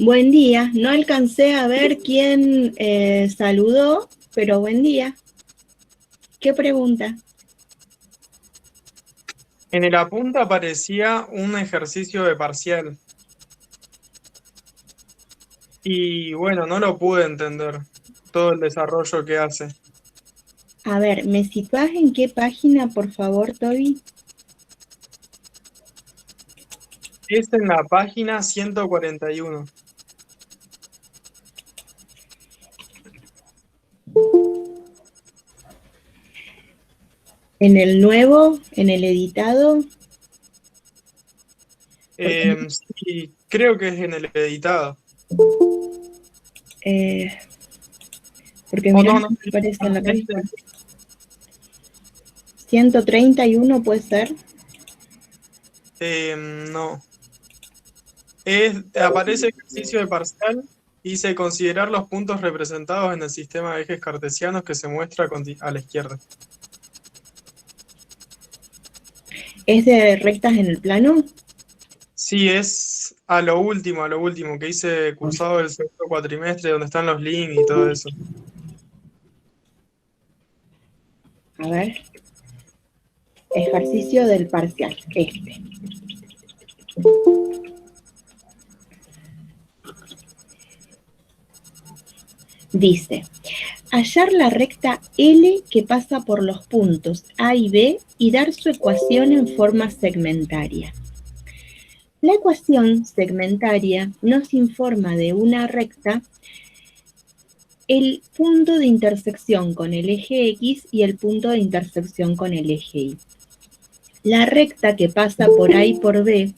Buen día. No alcancé a ver quién saludó, pero buen día. ¿Qué pregunta? En el apunte aparecía un ejercicio de parcial y bueno, no lo pude entender todo el desarrollo que hace. A ver, ¿me situás en qué página, por favor, Toby? Es en la página 141. ¿En el nuevo, en el editado? Porque, Sí, creo que es en el editado. eh, porque O mirá, no, no no, me aparece en la este, página. 131 puede ser. no. Aparece ejercicio de parcial y dice considerar los puntos representados en el sistema de ejes cartesianos que se muestra a la izquierda. ¿Es de rectas en el plano? Sí, es a lo último, que hice cursado del segundo cuatrimestre, donde están los links y todo eso. A ver, ejercicio del parcial, este. Dice, hallar la recta L que pasa por los puntos A y B y dar su ecuación en forma segmentaria. La ecuación segmentaria nos informa de una recta el punto de intersección con el eje X y el punto de intersección con el eje Y. La recta que pasa por A y por B,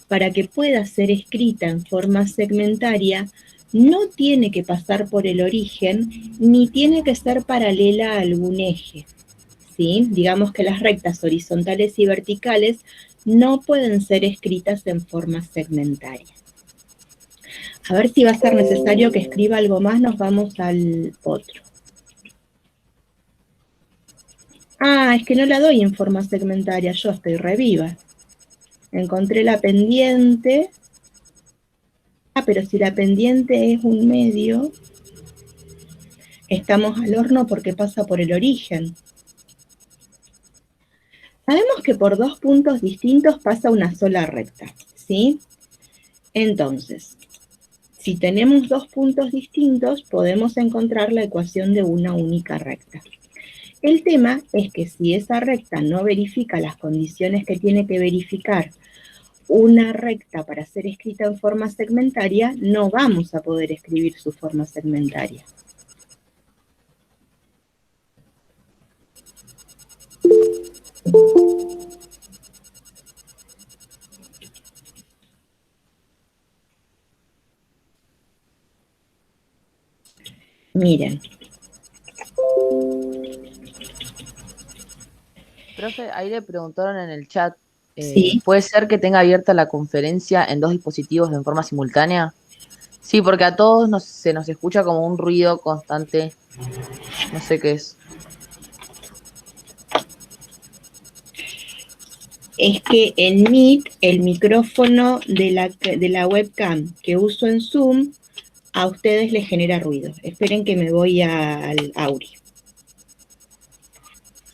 para que pueda ser escrita en forma segmentaria, no tiene que pasar por el origen ni tiene que ser paralela a algún eje. ¿Sí? Digamos que las rectas horizontales y verticales no pueden ser escritas en forma segmentaria. A ver si va a ser necesario que escriba algo más, nos vamos al otro. Ah, es que no la doy en forma segmentaria, yo estoy reviva. Encontré la pendiente. Ah, pero si la pendiente es un medio, estamos al horno porque pasa por el origen. Sabemos que por dos puntos distintos pasa una sola recta, ¿sí? Entonces, si tenemos dos puntos distintos, podemos encontrar la ecuación de una única recta. El tema es que si esa recta no verifica las condiciones que tiene que verificar una recta para ser escrita en forma segmentaria, no vamos a poder escribir su forma segmentaria. Miren, Profe, ahí le preguntaron en el chat, sí, ¿puede ser que tenga abierta la conferencia en dos dispositivos en forma simultánea? Sí, porque a todos se nos escucha como un ruido constante, no sé qué es. es que en Meet el micrófono de la webcam que uso en Zoom a ustedes les genera ruido. Esperen que me voy al Auri.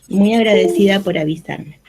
Muy agradecida por avisarme.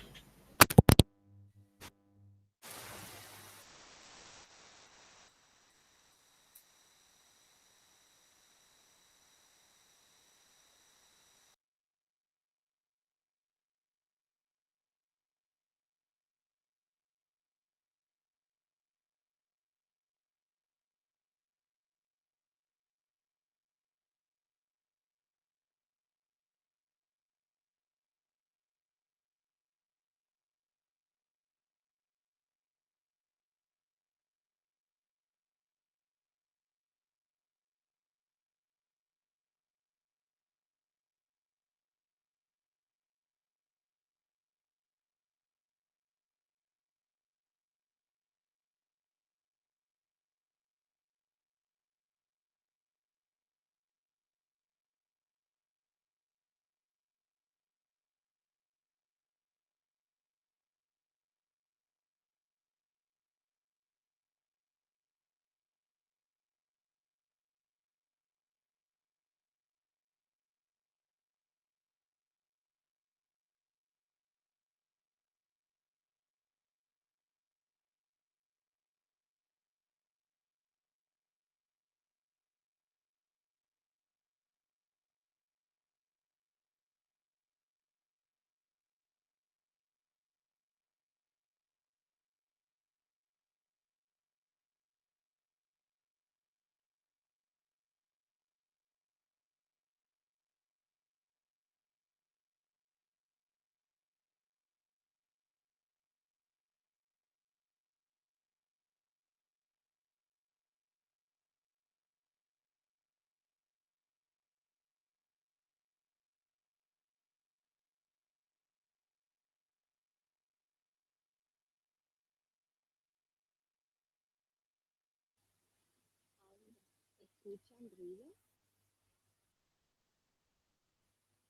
escuchan ruido?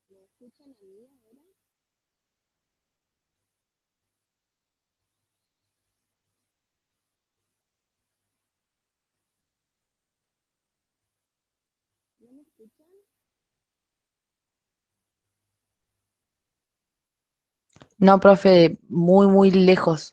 ¿Me escuchan a mí ahora? ¿No me escuchan? No, profe, muy, muy lejos.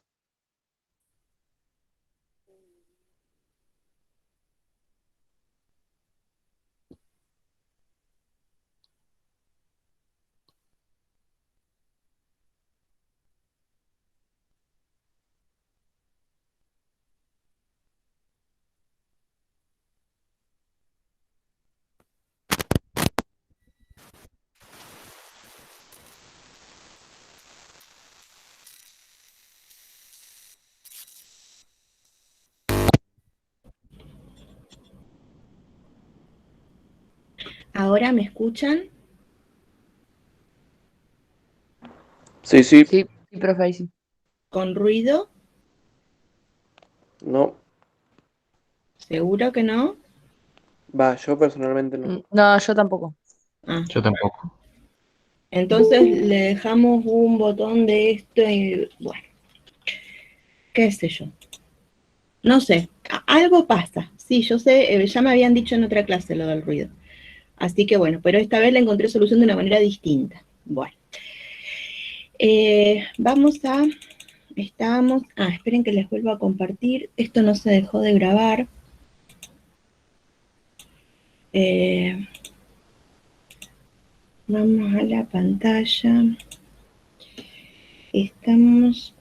¿Ahora me escuchan? Sí, sí, Sí, sí, profe, ahí sí. ¿Con ruido? no. ¿Seguro que no? Va, yo personalmente no. No, yo tampoco. Ah, Yo tampoco. entonces le dejamos un botón de esto y bueno, qué sé yo. No sé, algo pasa. Sí, yo sé, ya me habían dicho en otra clase lo del ruido. Así que bueno, pero esta vez le encontré solución de una manera distinta. Bueno, esperen que les vuelvo a compartir. Esto no se dejó de grabar. Vamos a la pantalla. Estamos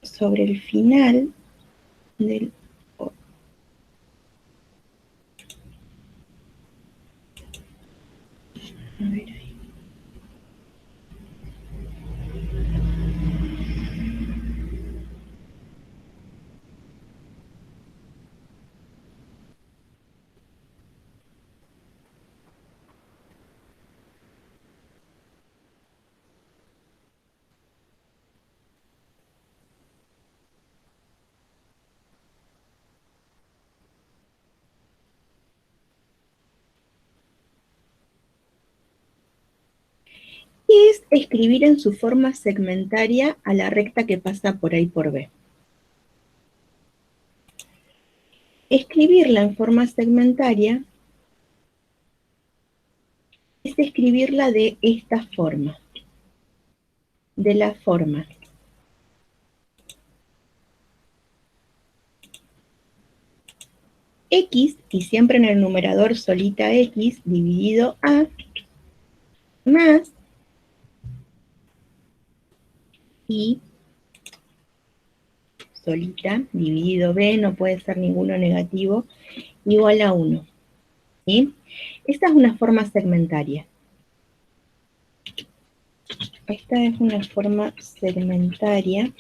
sobre el final del... A ver ahí. ¿Qué es escribir en su forma segmentaria a la recta que pasa por A y por B? Escribirla en forma segmentaria es escribirla de esta forma, de la forma X, y siempre en el numerador solita X, dividido A, más Y solita, dividido B, no puede ser ninguno negativo, igual a 1. ¿Sí? Esta es una forma segmentaria. Esta es una forma segmentaria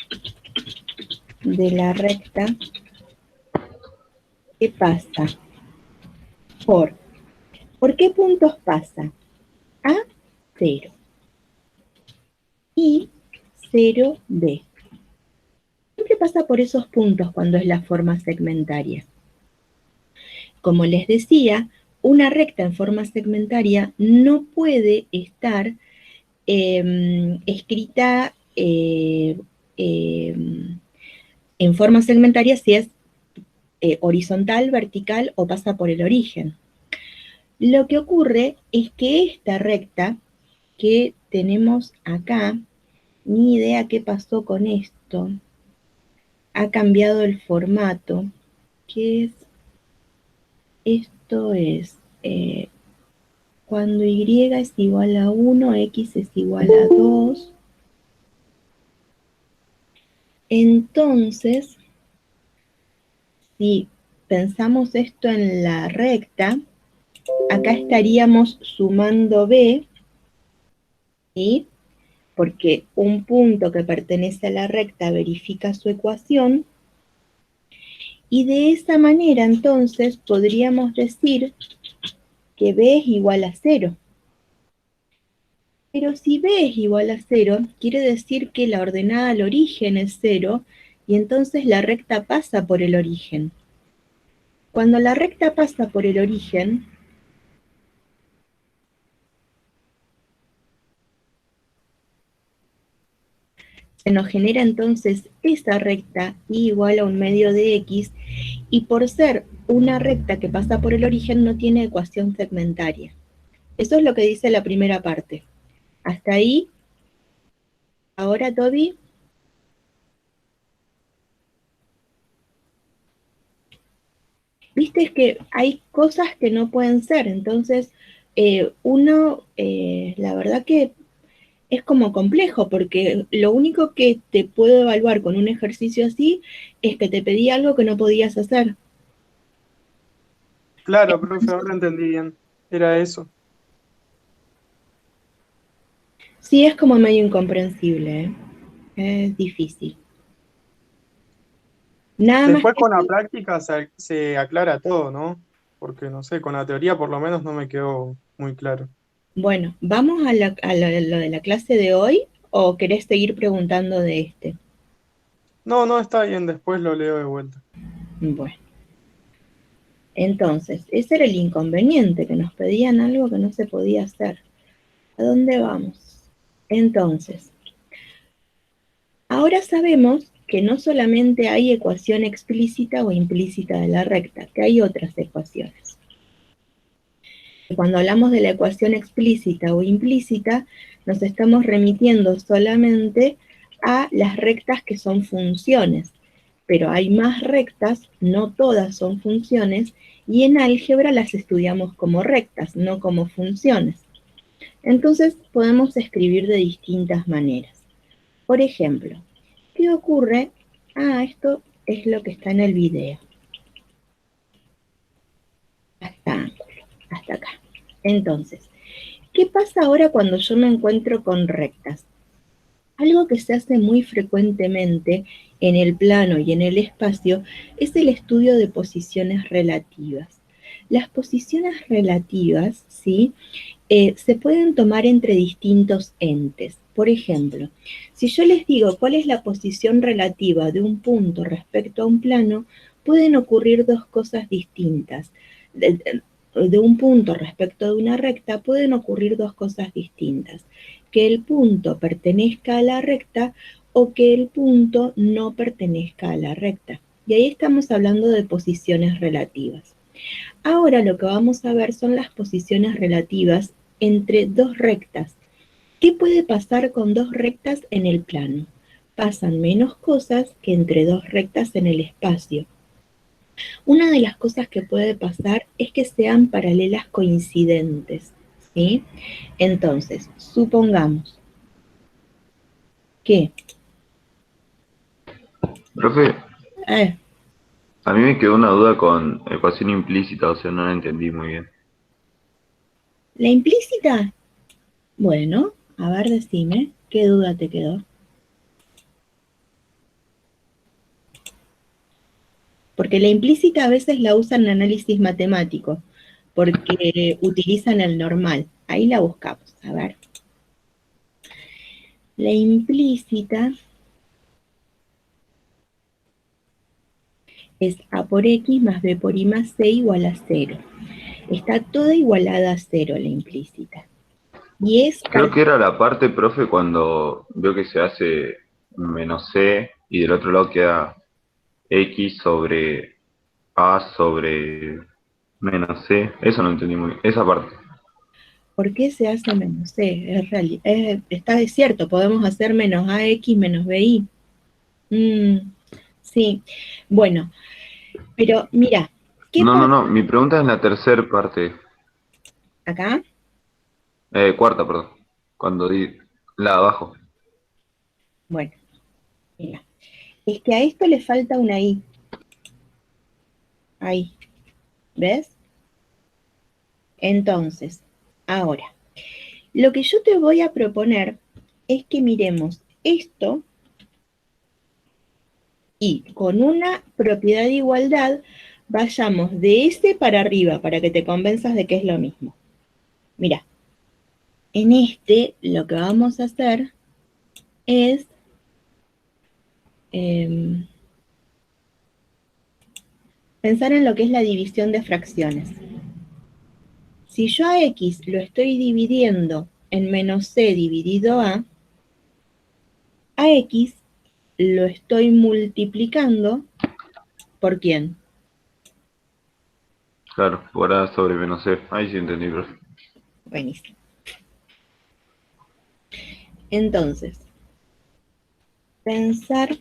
de la recta que pasa ¿por qué puntos pasa? A, 0. Y 0, B. Siempre pasa por esos puntos cuando es la forma segmentaria. Como les decía, una recta en forma segmentaria no puede estar escrita en forma segmentaria si es horizontal, vertical o pasa por el origen. Lo que ocurre es que esta recta que tenemos acá, ni idea qué pasó con esto, ha cambiado el formato, que es, esto es, cuando y es igual a 1, x es igual a 2, entonces, si pensamos esto en la recta, acá estaríamos sumando b, ¿sí? Porque un punto que pertenece a la recta verifica su ecuación, y de esa manera entonces podríamos decir que b es igual a 0. Pero si b es igual a 0, quiere decir que la ordenada al origen es 0, y entonces la recta pasa por el origen. Cuando la recta pasa por el origen, se nos genera entonces esa recta y igual a un medio de x, y por ser una recta que pasa por el origen no tiene ecuación segmentaria. Eso es lo que dice la primera parte. Hasta ahí. Ahora, Toby. Viste que hay cosas que no pueden ser, entonces la verdad que es como complejo, porque lo único que te puedo evaluar con un ejercicio así es que te pedí algo que no podías hacer. Claro, profe, ahora entendí bien. Era eso. Sí, es como medio incomprensible, ¿eh? Es difícil. Nada más Después que con la eso. práctica se aclara todo, ¿no? Porque, no sé, con la teoría por lo menos no me quedó muy claro. Bueno, ¿vamos a lo de la clase de hoy o querés seguir preguntando de este? No, no, está bien, después lo leo de vuelta. Bueno, entonces, ese era el inconveniente, que nos pedían algo que no se podía hacer. ¿A dónde vamos? Entonces, ahora sabemos que no solamente hay ecuación explícita o implícita de la recta, que hay otras ecuaciones. Cuando hablamos de la ecuación explícita o implícita, nos estamos remitiendo solamente a las rectas que son funciones, pero hay más rectas, no todas son funciones, y en álgebra las estudiamos como rectas, no como funciones. Entonces podemos escribir de distintas maneras. Por ejemplo, ¿qué ocurre? Esto es lo que está en el video. Hasta acá. Entonces, ¿qué pasa ahora cuando yo me encuentro con rectas? Algo que se hace muy frecuentemente en el plano y en el espacio es el estudio de posiciones relativas. Las posiciones relativas, ¿sí? Se pueden tomar entre distintos entes. Por ejemplo, si yo les digo cuál es la posición relativa de un punto respecto a un plano, pueden ocurrir dos cosas distintas. De un punto respecto de una recta pueden ocurrir dos cosas distintas. Que el punto pertenezca a la recta o que el punto no pertenezca a la recta. Y ahí estamos hablando de posiciones relativas. Ahora lo que vamos a ver son las posiciones relativas entre dos rectas. ¿Qué puede pasar con dos rectas en el plano? Pasan menos cosas que entre dos rectas en el espacio. Una de las cosas que puede pasar es que sean paralelas coincidentes, ¿sí? Entonces, supongamos que... Profe, eh, a mí me quedó una duda con ecuación implícita, o sea, no la entendí muy bien. ¿La implícita? Bueno, a ver, decime, ¿qué duda te quedó? Porque la implícita a veces la usan en análisis matemático, porque utilizan el normal. Ahí la buscamos, a ver. La implícita es A por X más B por Y más C igual a 0. Está toda igualada a 0 la implícita. Y es Creo que era la parte, profe, cuando veo que se hace menos C y del otro lado queda X sobre A sobre menos C. Eso no entendí muy bien, esa parte. ¿Por qué se hace menos C? Está cierto, podemos hacer menos AX menos BY. Sí, bueno, pero mira, ¿qué No, no, pasa no, mi pregunta es la tercera parte, acá? cuarta, perdón, cuando di la de abajo. Bueno, mira, es que a esto le falta una I. Ahí, ¿ves? Entonces, ahora, lo que yo te voy a proponer es que miremos esto y con una propiedad de igualdad vayamos de ese para arriba para que te convenzas de que es lo mismo. Mira, en este lo que vamos a hacer es Pensar en lo que es la división de fracciones. Si yo a x lo estoy dividiendo en menos c dividido a x lo estoy multiplicando ¿por quién? Claro, por A sobre menos C. Ahí sí entendí, profe. Buenísimo. Entonces, pensar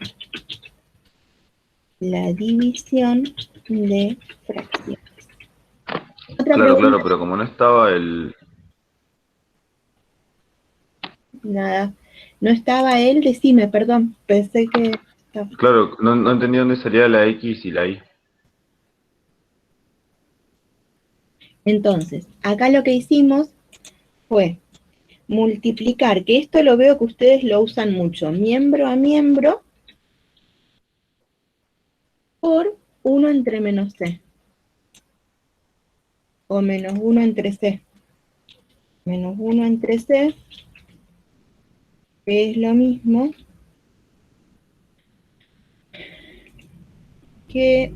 la división de fracciones. Otra Claro, pregunta. pero como no estaba el... Nada. No estaba él, decime, perdón. Pensé que estaba. Claro, no entendí dónde salía la X y la Y. Entonces, acá lo que hicimos fue multiplicar, que esto lo veo que ustedes lo usan mucho, miembro a miembro por 1 entre menos c. O menos 1 entre c. Menos 1 entre c, que es lo mismo que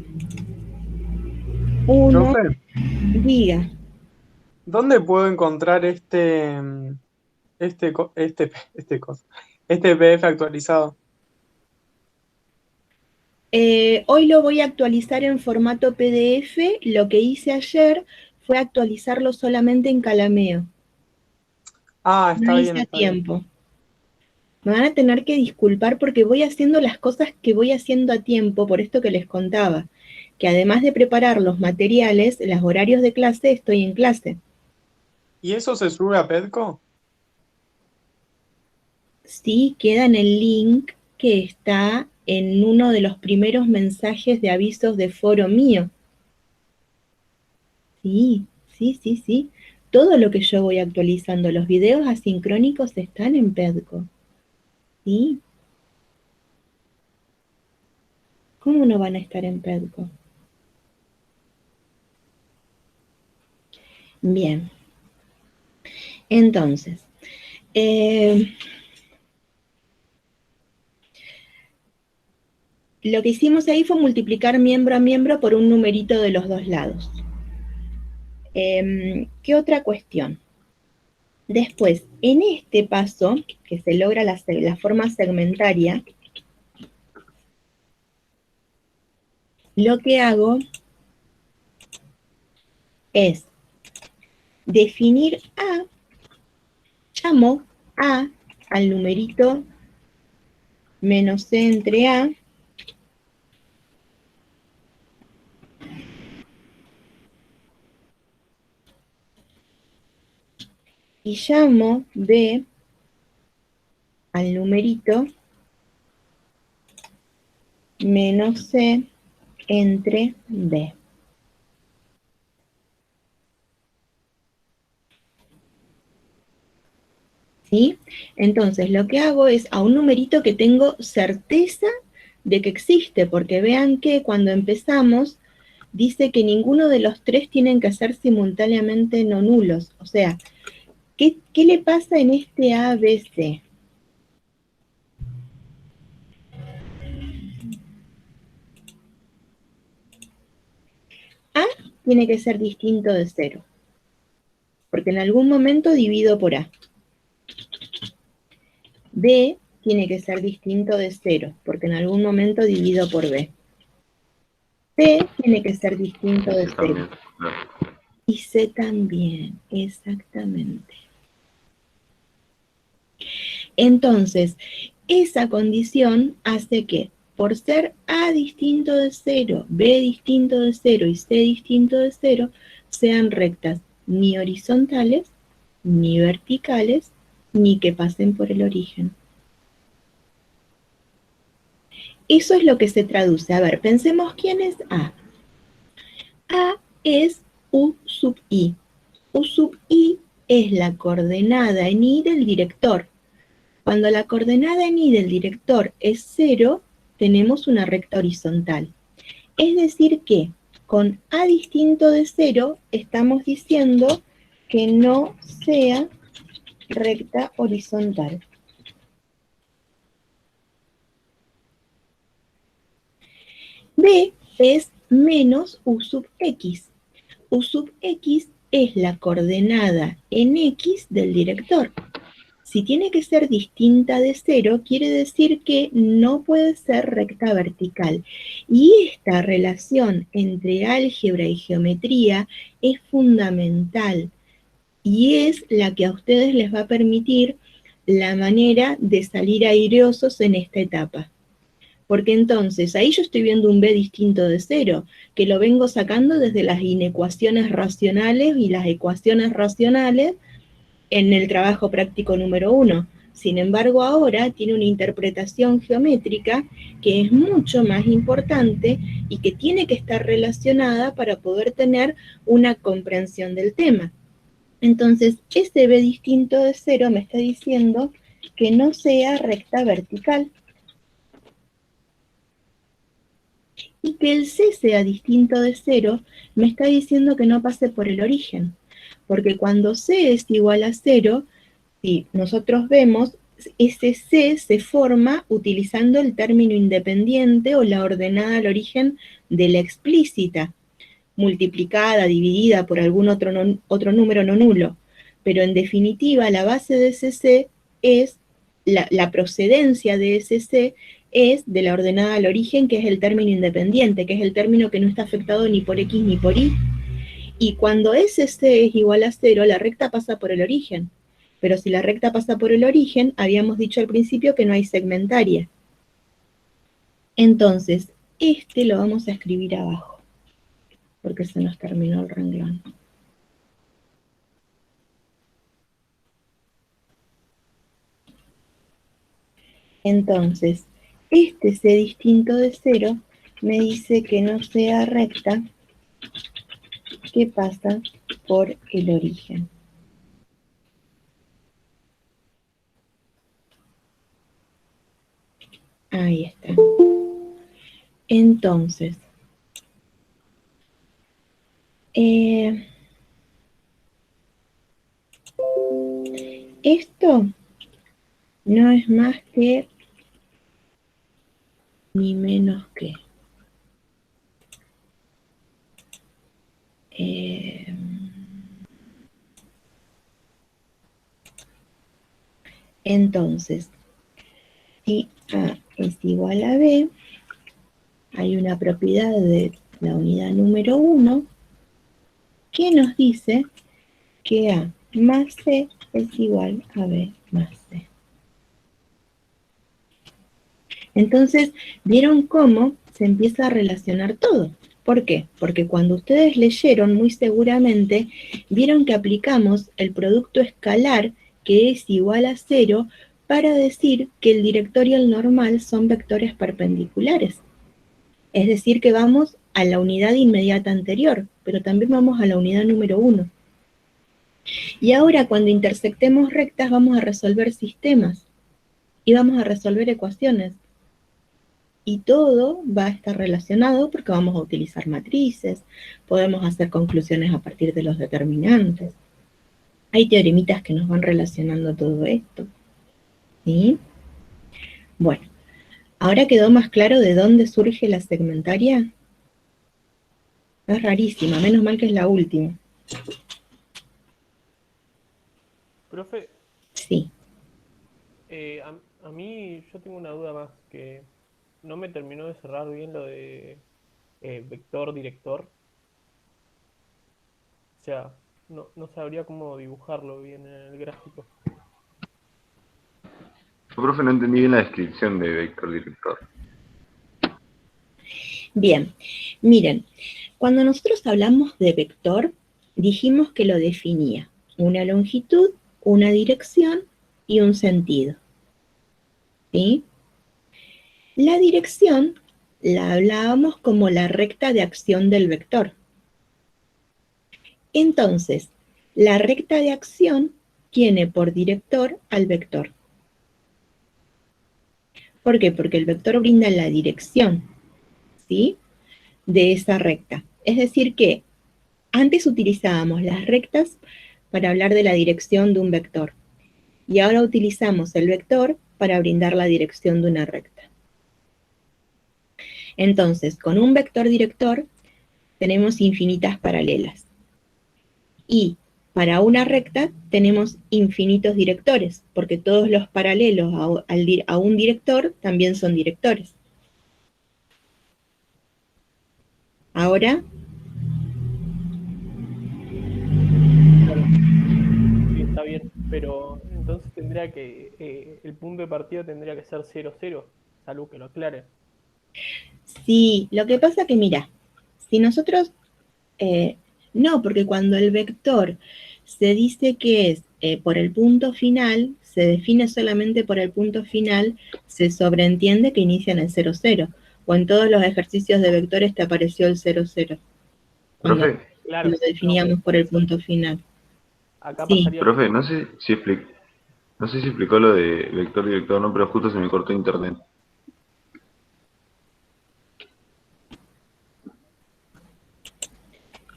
1 Profe, diga. ¿dónde puedo encontrar este PDF actualizado? Hoy lo voy a actualizar en formato PDF. Lo que hice ayer fue actualizarlo solamente en Calameo. Ah, No está bien, hice a está bien. tiempo. Me van a tener que disculpar porque voy haciendo las cosas que voy haciendo a tiempo, por esto que les contaba, que además de preparar los materiales, los horarios de clase, estoy en clase. ¿Y eso se sube a Pedco? Sí, queda en el link que está en uno de los primeros mensajes de avisos de foro mío. Sí, sí, sí, sí. Todo lo que yo voy actualizando, los videos asincrónicos están en Pedco. Sí, ¿cómo no van a estar en Pedco? Bien, entonces, lo que hicimos ahí fue multiplicar miembro a miembro por un numerito de los dos lados. ¿Qué otra cuestión? Después, en este paso, que se logra la forma segmentaria, lo que hago es definir A, llamo A al numerito menos C entre A, y llamo B al numerito menos C entre B. ¿Sí? Entonces, lo que hago es a un numerito que tengo certeza de que existe, porque vean que cuando empezamos dice que ninguno de los tres tienen que ser simultáneamente no nulos. O sea, ¿qué le pasa en este ABC? A tiene que ser distinto de 0, porque en algún momento divido por A. B tiene que ser distinto de 0, porque en algún momento divido por B. C tiene que ser distinto de Sí, 0. también. Claro. Y C también, exactamente. Entonces, esa condición hace que, por ser A distinto de 0, B distinto de 0 y C distinto de 0, sean rectas ni horizontales, ni verticales, ni que pasen por el origen. Eso es lo que se traduce. A ver, pensemos quién es A. A es U sub I. U sub I es la coordenada en I del director. Cuando la coordenada en I del director es 0, tenemos una recta horizontal. Es decir que con A distinto de 0 estamos diciendo que no sea recta horizontal. B es menos U sub X. U sub X es la coordenada en X del director. Si tiene que ser distinta de 0, quiere decir que no puede ser recta vertical. Y esta relación entre álgebra y geometría es fundamental y es la que a ustedes les va a permitir la manera de salir airosos en esta etapa. Porque entonces ahí yo estoy viendo un B distinto de 0, que lo vengo sacando desde las inecuaciones racionales y las ecuaciones racionales en el trabajo práctico número 1. Sin embargo, ahora tiene una interpretación geométrica que es mucho más importante y que tiene que estar relacionada para poder tener una comprensión del tema. Entonces, ese B distinto de 0 me está diciendo que no sea recta vertical. Y que el C sea distinto de 0 me está diciendo que no pase por el origen. Porque cuando C es igual a 0, si nosotros vemos, ese C se forma utilizando el término independiente o la ordenada al origen de la explícita, multiplicada, dividida por algún otro número no nulo. Pero en definitiva, la base de ese C es, la procedencia de ese C es de la ordenada al origen, que es el término independiente, que es el término que no está afectado ni por X ni por Y. Y cuando ese C es igual a 0, la recta pasa por el origen. Pero si la recta pasa por el origen, habíamos dicho al principio que no hay segmentaria. Entonces, este lo vamos a escribir abajo, porque se nos terminó el renglón. Entonces, este C distinto de 0 me dice que no sea recta, que pasa por el origen. Ahí está. Entonces, esto no es más que ni menos que entonces, si A es igual a B, hay una propiedad de la unidad número 1 que nos dice que A más C es igual a B más C. Entonces, ¿vieron cómo se empieza a relacionar todo? ¿Por qué? Porque cuando ustedes leyeron, muy seguramente, vieron que aplicamos el producto escalar, que es igual a 0, para decir que el director y el normal son vectores perpendiculares. Es decir, que vamos a la unidad inmediata anterior, pero también vamos a la unidad número 1. Y ahora, cuando intersectemos rectas, vamos a resolver sistemas y vamos a resolver ecuaciones. Y todo va a estar relacionado porque vamos a utilizar matrices, podemos hacer conclusiones a partir de los determinantes. Hay teoremitas que nos van relacionando todo esto. ¿Sí? Bueno, ¿ahora quedó más claro de dónde surge la segmentaria? Es rarísima, menos mal que es la última. Profe, Sí. a mí yo tengo una duda más, que no me terminó de cerrar bien lo de vector director. O sea, no sabría cómo dibujarlo bien en el gráfico. Yo, profe, no entendí bien la descripción de vector director. Bien, miren, cuando nosotros hablamos de vector, dijimos que lo definía una longitud, una dirección y un sentido. ¿Sí? La dirección la hablábamos como la recta de acción del vector. Entonces, la recta de acción tiene por director al vector. ¿Por qué? Porque el vector brinda la dirección, ¿sí?, de esa recta. Es decir que antes utilizábamos las rectas para hablar de la dirección de un vector. Y ahora utilizamos el vector para brindar la dirección de una recta. Entonces, con un vector director tenemos infinitas paralelas. Y para una recta tenemos infinitos directores, porque todos los paralelos a un director también son directores. Ahora, Sí, está bien, pero entonces tendría que, el punto de partida tendría que ser 0, 0, salvo que lo aclare. sí, lo que pasa que mira, si nosotros, no, porque cuando el vector se dice que es por el punto final, se define solamente por el punto final, se sobreentiende que inicia en el 0, 0. O en todos los ejercicios de vectores te apareció el 0, 0. Cuando Profe, Claro, lo definíamos por el punto final. acá Sí, pasaría lo profe, mismo. no sé si explicó lo de vector director o no, pero justo se me cortó internet.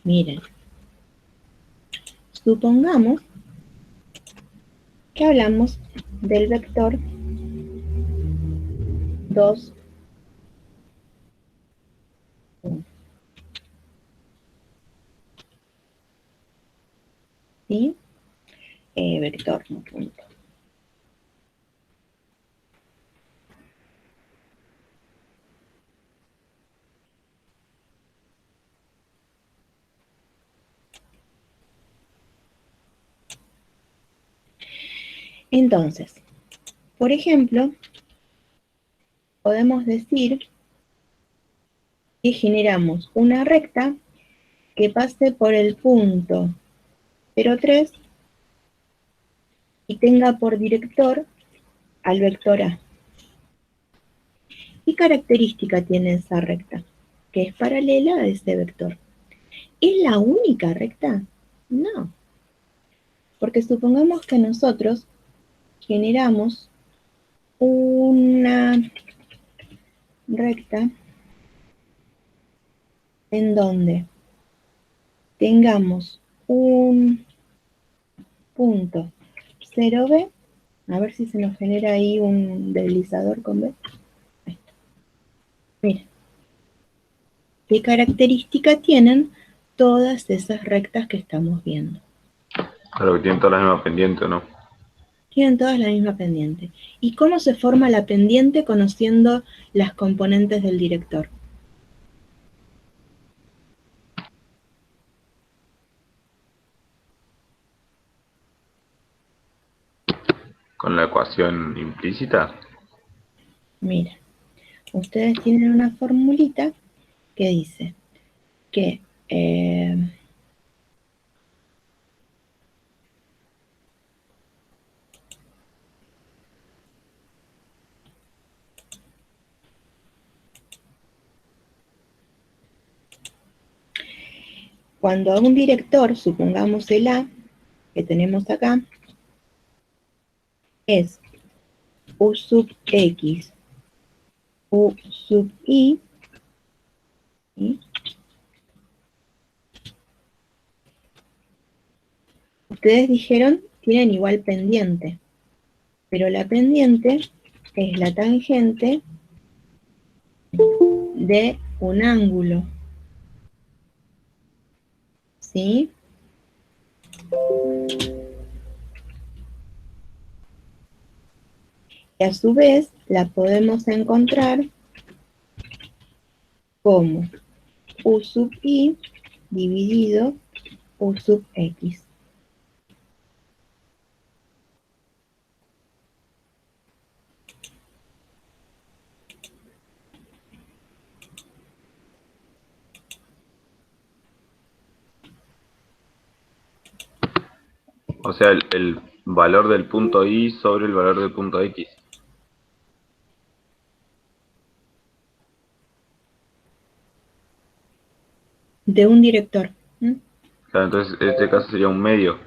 miren. Supongamos que hablamos del vector 2, 1. ¿Sí? Vector, no punto. Entonces, por ejemplo, podemos decir que generamos una recta que pase por el punto 0,3 y tenga por director al vector A. ¿Qué característica tiene esa recta? Que es paralela a ese vector. ¿Es la única recta? No, porque supongamos que nosotros generamos una recta en donde tengamos un punto 0B, a ver si se nos genera ahí un deslizador con B. Ahí está. Mira, ¿qué característica tienen todas esas rectas que estamos viendo? Claro que tienen todas las mismas pendientes, ¿no? Tienen todas la misma pendiente. ¿Y cómo se forma la pendiente conociendo las componentes del director? Con la ecuación implícita. Mira, ustedes tienen una formulita que dice que cuando a un director, supongamos el A, que tenemos acá, es U sub X, U sub I, ¿sí? Ustedes dijeron tienen igual pendiente, pero la pendiente es la tangente de un ángulo, ¿sí? Y a su vez la podemos encontrar como U sub I dividido U sub X. O sea, el valor del punto Y sobre el valor del punto X. De un director. ¿Mm? Claro, entonces en este caso sería un medio.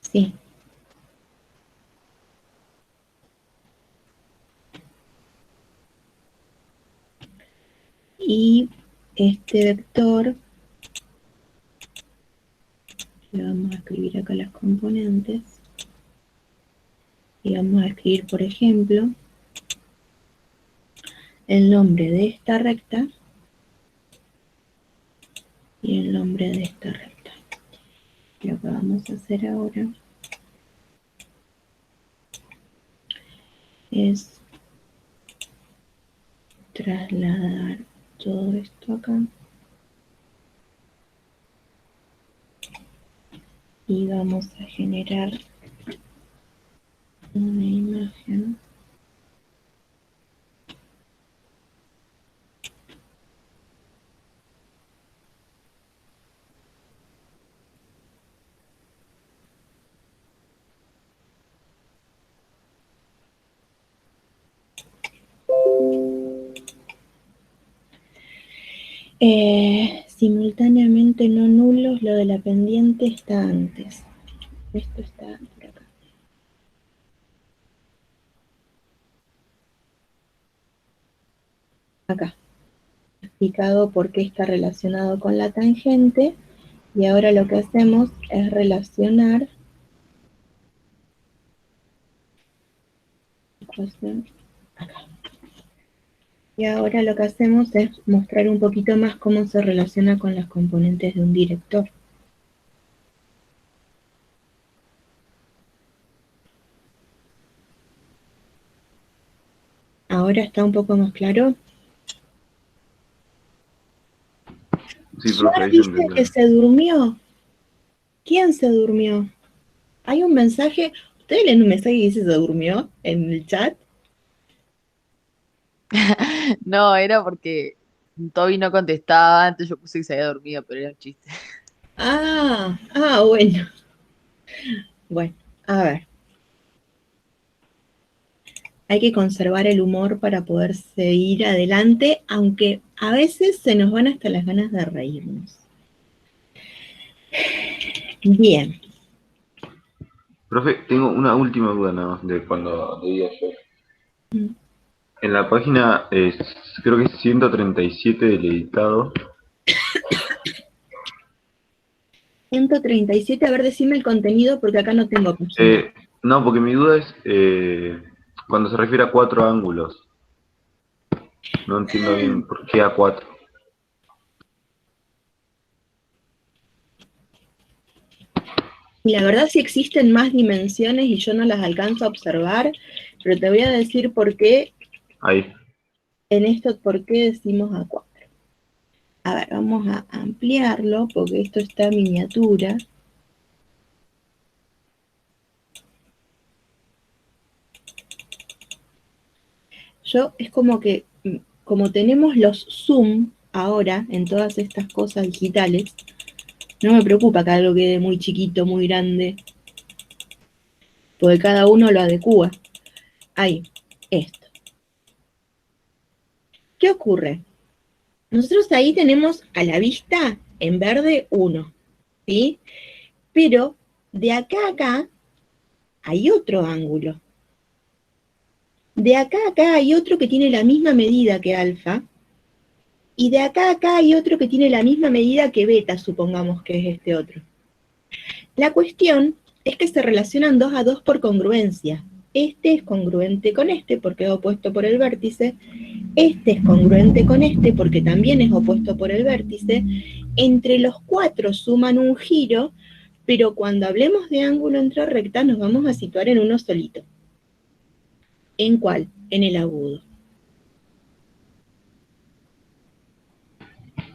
Sí. Y este vector, le vamos a escribir acá las componentes, Y vamos a escribir, por ejemplo, el nombre de esta recta y el nombre de esta recta. Lo que vamos a hacer ahora es trasladar todo esto acá y vamos a generar una imagen simultáneamente no nulos. Lo de la pendiente está antes. Esto está por acá. Acá. Explicado por qué está relacionado con la tangente. Y ahora lo que hacemos es relacionar ecuación acá. Y ahora lo que hacemos es mostrar un poquito más cómo se relaciona con las componentes de un director. Ahora está un poco más claro. Sí, profe, ahí se ¿Dice entendió. que se durmió? ¿Quién se durmió? Hay un mensaje. ¿Ustedes leen un mensaje que dice se durmió en el chat? No, era porque Toby no contestaba, entonces yo puse que se había dormido, pero era un chiste. Bueno. Bueno, a ver. Hay que conservar el humor para poder seguir adelante, aunque a veces se nos van hasta las ganas de reírnos. Bien. Profe, tengo una última duda nada más de cuando leí ayer. En la página, creo que es 137 del editado. 137, a ver, decime el contenido porque acá no tengo página. No, porque mi duda es cuando se refiere a 4 ángulos. No entiendo bien por qué a 4. Y la verdad sí existen más dimensiones y yo no las alcanzo a observar, pero te voy a decir por qué Ahí. en esto, por qué decimos A4. A ver, vamos a ampliarlo porque esto está en miniatura. Es como que, como tenemos los zoom ahora en todas estas cosas digitales, no me preocupa que algo quede muy chiquito, muy grande, porque cada uno lo adecúa. Ahí, esto. ¿Qué ocurre? Nosotros ahí tenemos a la vista en verde 1, ¿sí? Pero de acá a acá hay otro ángulo. De acá a acá hay otro que tiene la misma medida que alfa. Y de acá a acá hay otro que tiene la misma medida que beta, supongamos que es este otro. La cuestión es que se relacionan 2 a 2 por congruencia. Este es congruente con este porque es opuesto por el vértice. Este es congruente con este porque también es opuesto por el vértice. Entre los 4 suman un giro, pero cuando hablemos de ángulo entre rectas nos vamos a situar en uno solito. ¿En cuál? En el agudo.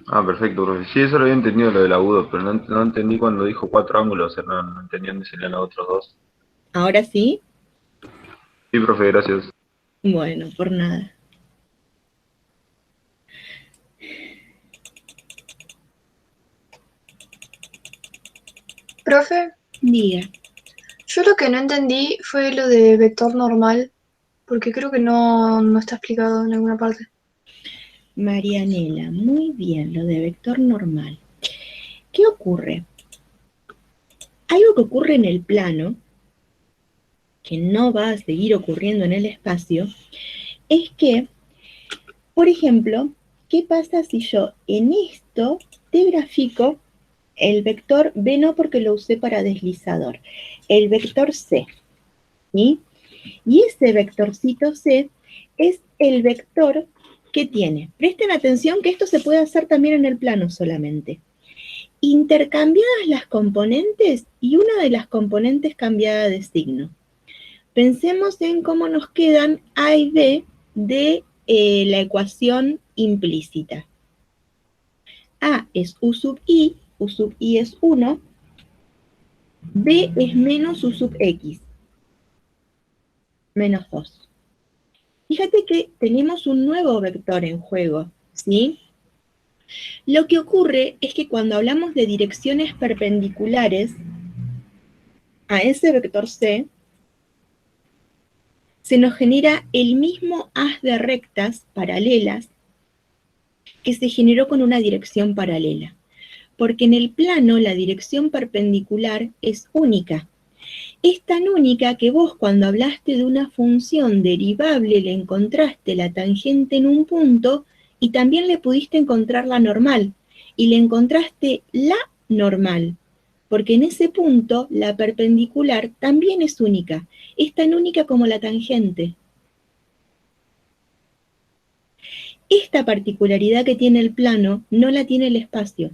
Ah, perfecto, profe. Sí, eso lo había entendido lo del agudo, pero no entendí cuando dijo 4 ángulos, o sea, no entendí dónde serían los otros 2. ¿Ahora sí? Sí, profe, gracias. Bueno, por nada. Profe, Diga. yo lo que no entendí fue lo de vector normal, porque creo que no está explicado en alguna parte. Marianela, muy bien, lo de vector normal. ¿Qué ocurre? Algo que ocurre en el plano, que no va a seguir ocurriendo en el espacio, es que, por ejemplo, ¿qué pasa si yo en esto te grafico el vector B, no porque lo usé para deslizador, el vector C, ¿sí? Y ese vectorcito C es el vector que tiene. Presten atención que esto se puede hacer también en el plano solamente. Intercambiadas las componentes y una de las componentes cambiada de signo. Pensemos en cómo nos quedan A y B de la ecuación implícita. A es U sub I es 1, B es menos U sub X, menos 2. Fíjate que tenemos un nuevo vector en juego, ¿sí? Lo que ocurre es que cuando hablamos de direcciones perpendiculares a ese vector C, se nos genera el mismo haz de rectas paralelas que se generó con una dirección paralela. Porque en el plano la dirección perpendicular es única. Es tan única que vos cuando hablaste de una función derivable le encontraste la tangente en un punto y también le pudiste encontrar la normal. Y le encontraste la normal. Porque en ese punto la perpendicular también es única. Es tan única como la tangente. Esta particularidad que tiene el plano no la tiene el espacio.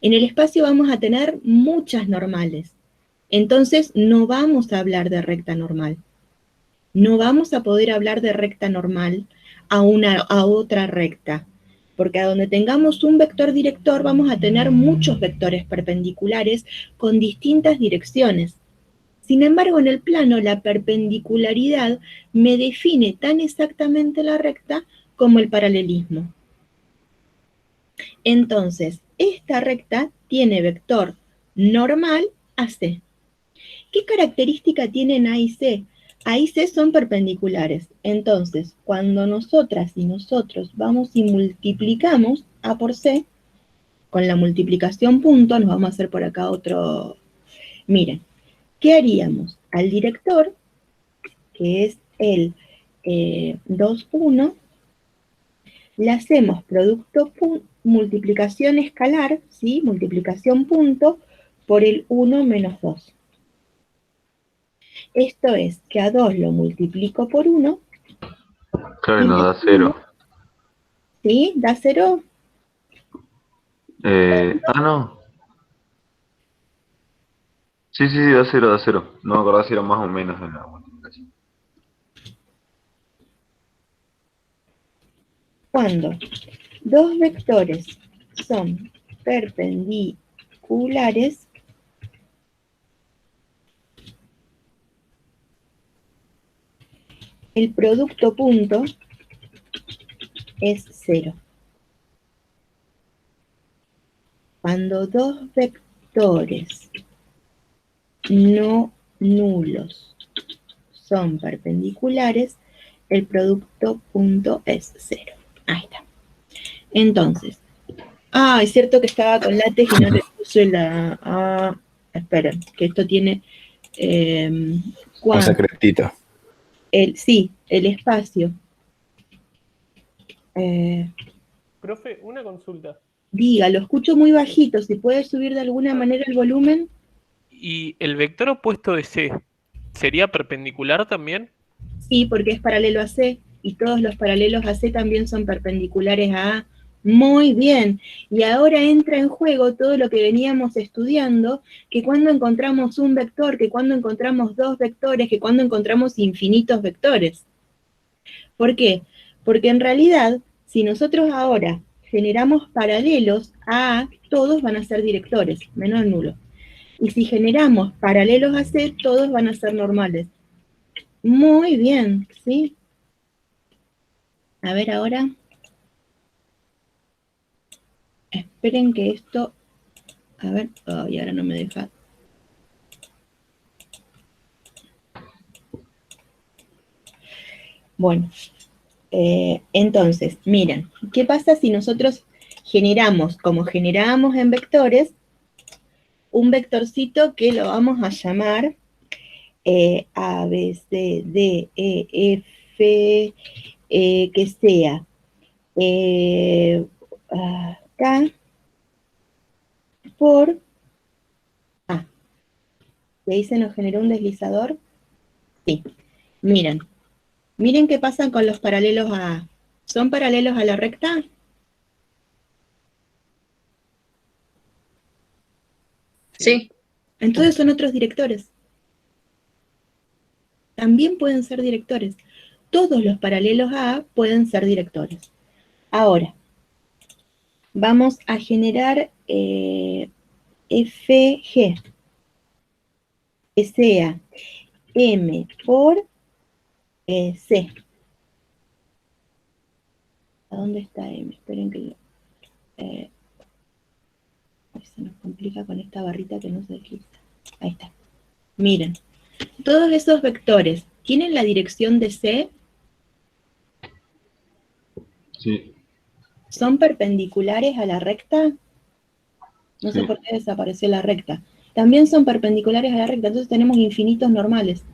En el espacio vamos a tener muchas normales. Entonces no vamos a hablar de recta normal. No vamos a poder hablar de recta normal a otra recta. Porque a donde tengamos un vector director vamos a tener muchos vectores perpendiculares con distintas direcciones. Sin embargo, en el plano la perpendicularidad me define tan exactamente la recta como el paralelismo. Entonces, esta recta tiene vector normal AC. ¿Qué característica tienen A y C? A y C son perpendiculares. Entonces, cuando nosotras y nosotros vamos y multiplicamos A por C, con la multiplicación punto, nos vamos a hacer por acá otro... Miren, ¿qué haríamos? Al director, que es el 2, 1, le hacemos producto multiplicación escalar, ¿sí? Multiplicación punto por el 1 menos 2. Esto es que a 2 lo multiplico por 1. Claro, nos da 0. ¿Sí? ¿Da 0? No. Sí, da 0, da 0. No me acordaba si era más o menos en la multiplicación. Cuando dos vectores son perpendiculares, el producto punto es 0. Cuando dos vectores no nulos son perpendiculares, el producto punto es 0. Ahí está. Entonces, es cierto que estaba con látex y no le puse la... esperen, que esto tiene... Esa crestita. Sí, el espacio. Profe, una consulta. Diga, lo escucho muy bajito, si puede subir de alguna manera el volumen. ¿Y el vector opuesto de C sería perpendicular también? Sí, porque es paralelo a C, y todos los paralelos a C también son perpendiculares a A. Muy bien, y ahora entra en juego todo lo que veníamos estudiando, que cuando encontramos un vector, que cuando encontramos dos vectores, que cuando encontramos infinitos vectores. ¿Por qué? Porque en realidad, si nosotros ahora generamos paralelos a A, todos van a ser directores, menos el nulo. Y si generamos paralelos a C, todos van a ser normales. Muy bien, ¿sí? A ver ahora. Esperen que esto... A ver, y ahora no me deja. Bueno, entonces, miren, ¿qué pasa si nosotros generamos, como generábamos en vectores, un vectorcito que lo vamos a llamar A, B, C, D, E, F, que sea K por A? ¿Y ahí se nos generó un deslizador? Sí. Miren qué pasa con los paralelos a A. ¿Son paralelos a la recta? Sí. Entonces son otros directores. También pueden ser directores. Todos los paralelos a A pueden ser directores. Ahora, vamos a generar FG, que sea M por C. ¿A dónde está M? Esperen que se nos complica con esta barrita que no se desliza. Ahí está. Miren, todos esos vectores, ¿tienen la dirección de C? Sí, ¿Son perpendiculares a la recta? No sé sí. por qué desapareció la recta. También son perpendiculares a la recta, entonces tenemos infinitos normales.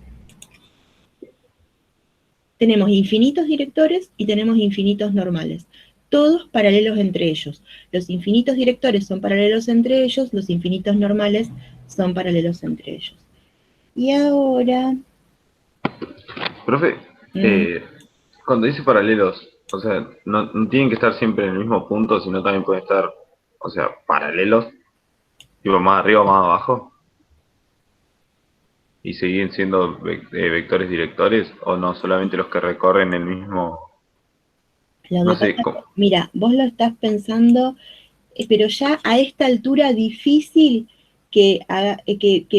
Tenemos infinitos directores y tenemos infinitos normales. Todos paralelos entre ellos. Los infinitos directores son paralelos entre ellos, los infinitos normales son paralelos entre ellos. Y ahora... Profe, cuando dice paralelos, o sea, no tienen que estar siempre en el mismo punto, sino también pueden estar, o sea, paralelos, tipo más arriba o más abajo, y siguen siendo vectores directores, o no solamente los que recorren el mismo, Lo no que sé, pasa es que, mira, vos lo estás pensando, pero ya a esta altura difícil que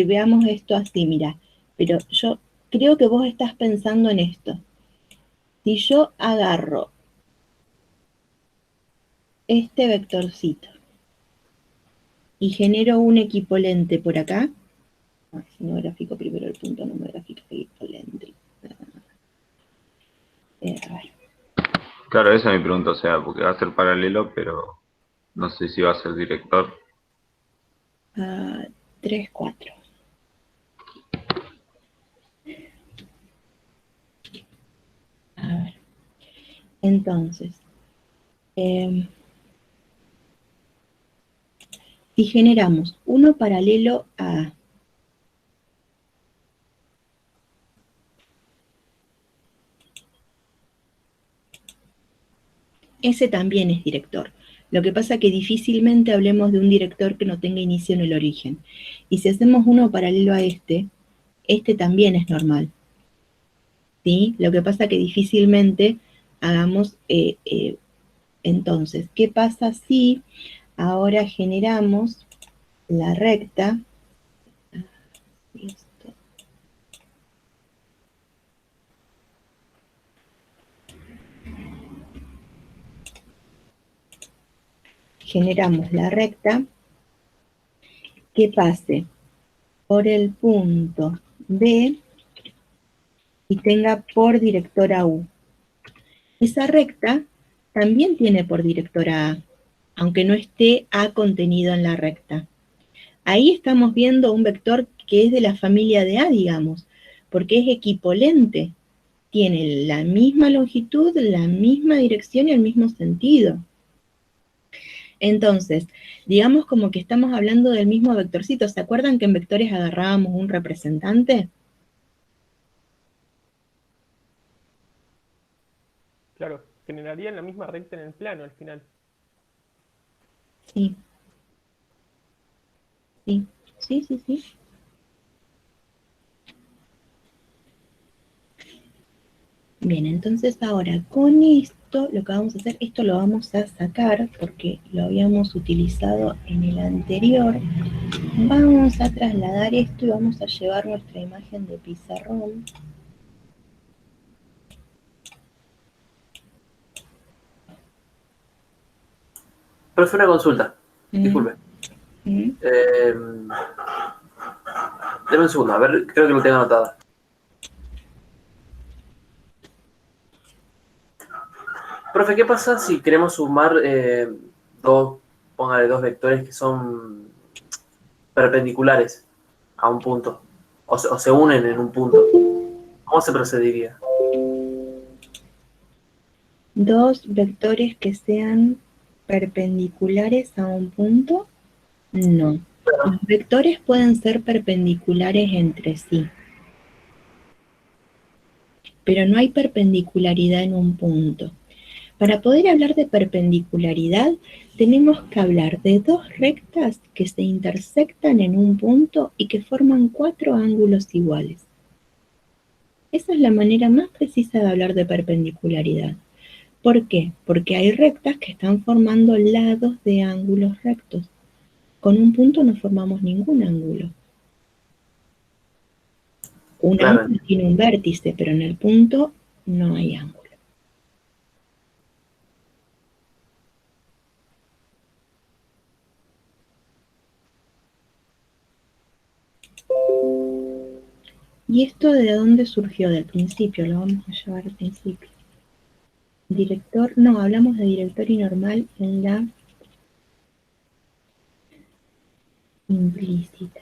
veamos esto así, mira. Pero yo creo que vos estás pensando en esto. Si yo agarro este vectorcito y genero un equipolente por acá, si no grafico primero el punto, no me grafico el equipolente. A ver. claro, esa es mi pregunta, o sea, porque va a ser paralelo, pero no sé si va a ser director. 3, 4. A ver. Entonces, si generamos uno paralelo a A, ese también es director. Lo que pasa es que difícilmente hablemos de un director que no tenga inicio en el origen. Y si hacemos uno paralelo a este también es normal. ¿Sí? Lo que pasa es que difícilmente hagamos... entonces, ¿qué pasa si ahora generamos la recta? Listo. Generamos la recta que pase por el punto B y tenga por directora U. Esa recta también tiene por directora A, aunque no esté A contenido en la recta. Ahí estamos viendo un vector que es de la familia de A, digamos, porque es equipolente. Tiene la misma longitud, la misma dirección y el mismo sentido. Entonces, digamos como que estamos hablando del mismo vectorcito. ¿Se acuerdan que en vectores agarrábamos un representante? Claro, generarían la misma recta en el plano al final. Sí. Sí, sí, sí, sí. Bien, entonces ahora con esto lo que vamos a hacer, esto lo vamos a sacar porque lo habíamos utilizado en el anterior. Vamos a trasladar esto y vamos a llevar nuestra imagen de pizarrón. Profe, una consulta. Disculpe. Deme un segundo, a ver, creo que lo tengo anotada. Profe, ¿qué pasa si queremos sumar póngale dos vectores que son perpendiculares a un punto? O se unen en un punto. ¿Cómo se procedería? Dos vectores que sean perpendiculares a un punto, no. Los vectores pueden ser perpendiculares entre sí. pero no hay perpendicularidad en un punto. Para poder hablar de perpendicularidad, tenemos que hablar de dos rectas que se intersectan en un punto y que forman 4 ángulos iguales. Esa es la manera más precisa de hablar de perpendicularidad. ¿Por qué? Porque hay rectas que están formando lados de ángulos rectos. Con un punto no formamos ningún ángulo. Un Claro. ángulo tiene un vértice, pero en el punto no hay ángulo. ¿Y esto de dónde surgió? Del principio, lo vamos a llevar al principio. Director, no, hablamos de director y normal en la implícita.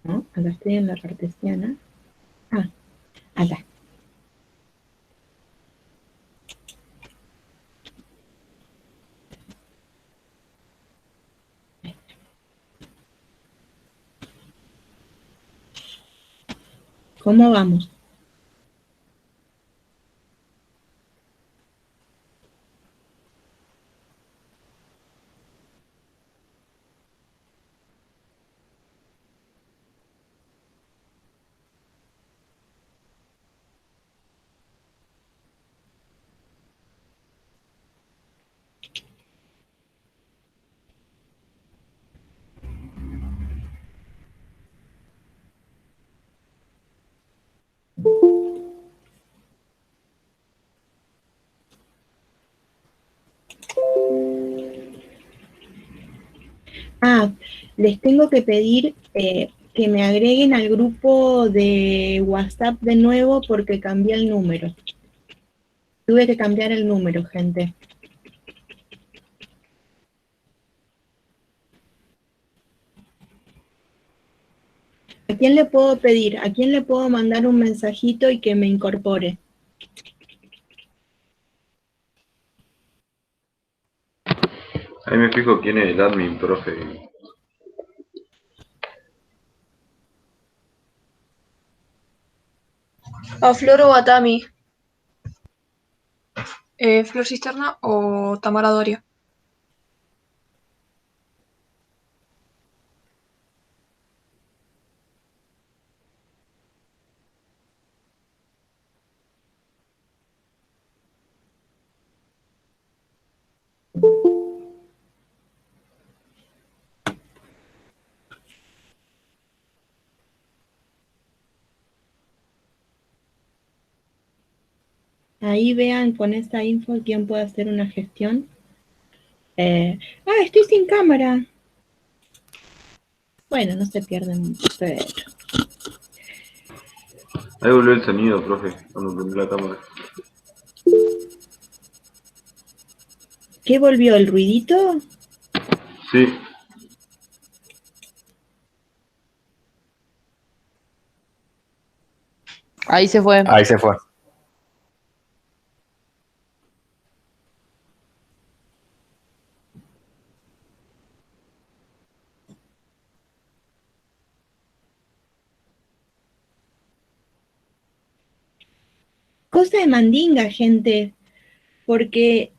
¿No? Acá estoy en la cartesiana. Ah, acá. ¿Cómo vamos? Ah, les tengo que pedir que me agreguen al grupo de WhatsApp de nuevo porque cambié el número. Tuve que cambiar el número, gente. ¿A quién le puedo pedir? ¿A quién le puedo mandar un mensajito y que me incorpore? Ahí me fijo quién es el admin, profe. A Flor o a Tami. Flor Cisterna o Tamara Doria. Ahí vean con esa info quién puede hacer una gestión. Estoy sin cámara. Bueno, no se pierden, pero... Ahí volvió el sonido, profe, cuando prendí la cámara. ¿Qué volvió? ¿El ruidito? Sí. Ahí se fue. Ahí se fue. Cosa de mandinga, gente, porque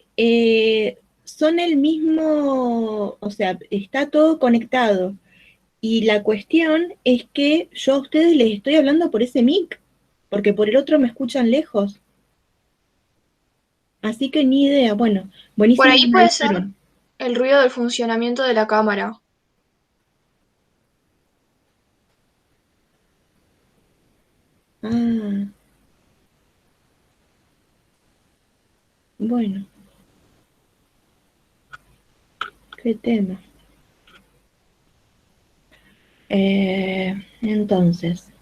son el mismo, o sea, está todo conectado. Y la cuestión es que yo a ustedes les estoy hablando por ese mic, porque por el otro me escuchan lejos. Así que ni idea. Bueno, buenísimo. Por ahí que me puede ser avisaron. el ruido del funcionamiento de la cámara. Ah, bueno, qué tema. Entonces,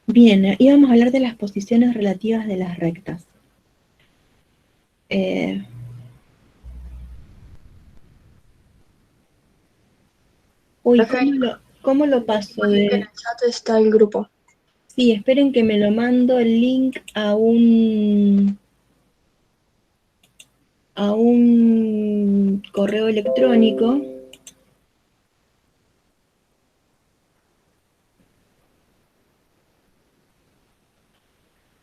bien, íbamos a hablar de las posiciones relativas de las rectas. Uy, Profe, ¿cómo lo paso en el de...? chat está el grupo. Sí, esperen que me lo mando el link a un correo electrónico.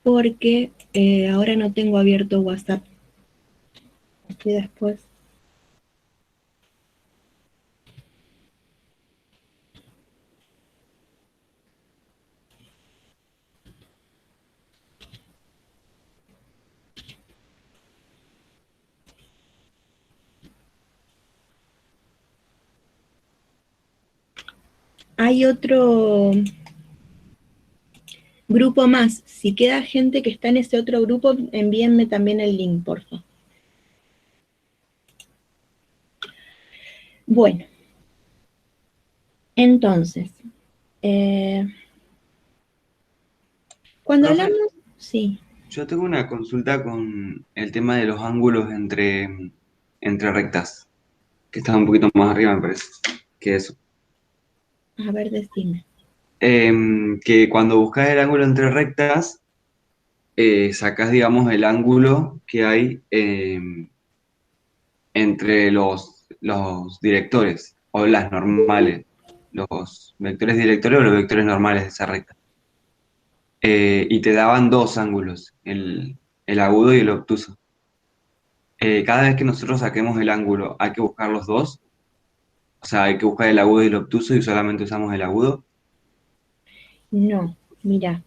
Porque ahora no tengo abierto WhatsApp. Así después. Hay otro grupo más. Si queda gente que está en ese otro grupo, envíenme también el link, por favor. Bueno, entonces, cuando Profe, hablamos, sí, yo tengo una consulta con el tema de los ángulos entre rectas, que está un poquito más arriba, me parece, que eso. a ver, decime. Que cuando buscas el ángulo entre rectas, sacás, digamos, el ángulo que hay entre los directores, o las normales, los vectores directores o los vectores normales de esa recta. Y te daban dos ángulos, el agudo y el obtuso. Cada vez que nosotros saquemos el ángulo, hay que buscar los dos. O sea, hay que buscar el agudo y el obtuso y solamente usamos el agudo. No, mira,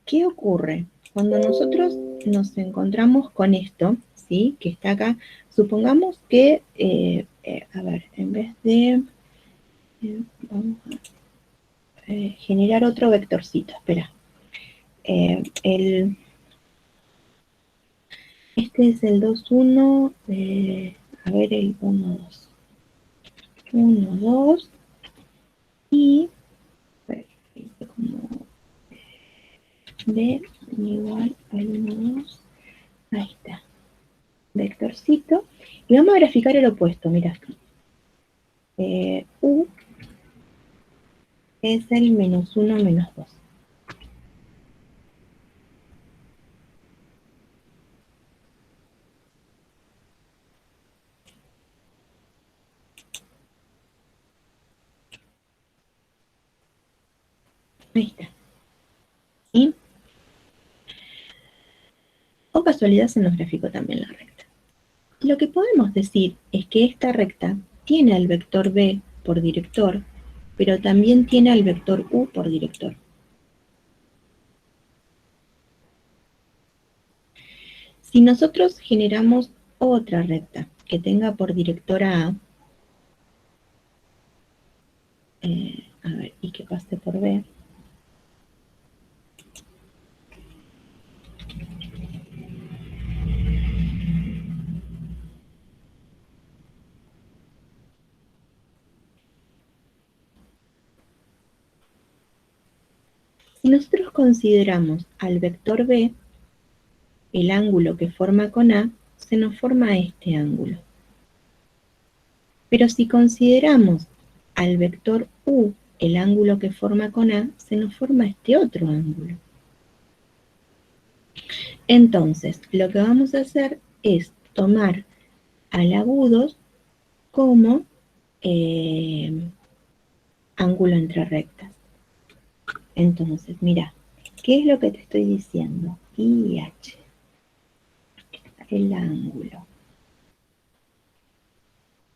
¿qué ocurre? Cuando nosotros nos encontramos con esto, ¿sí? Que está acá, supongamos que, a ver, en vez de, vamos a generar otro vectorcito, espera. Este es el 2, 1, a ver, el 1, 2. 1, 2, y, a ver, hice como D igual al 1, 2, ahí está. Vectorcito, y vamos a graficar el opuesto, mira. U es el menos 1, menos 2. Ahí está. ¿Sí? O casualidad se nos graficó también la recta. Lo que podemos decir es que esta recta tiene al vector B por director, pero también tiene al vector U por director. Si nosotros generamos otra recta que tenga por director a A, a ver, y que pase por B, si nosotros consideramos al vector B, el ángulo que forma con A, se nos forma este ángulo. Pero si consideramos al vector U, el ángulo que forma con A, se nos forma este otro ángulo. Entonces, lo que vamos a hacer es tomar al agudos como ángulo entre rectas. Entonces, mira, ¿qué es lo que te estoy diciendo? IH, el ángulo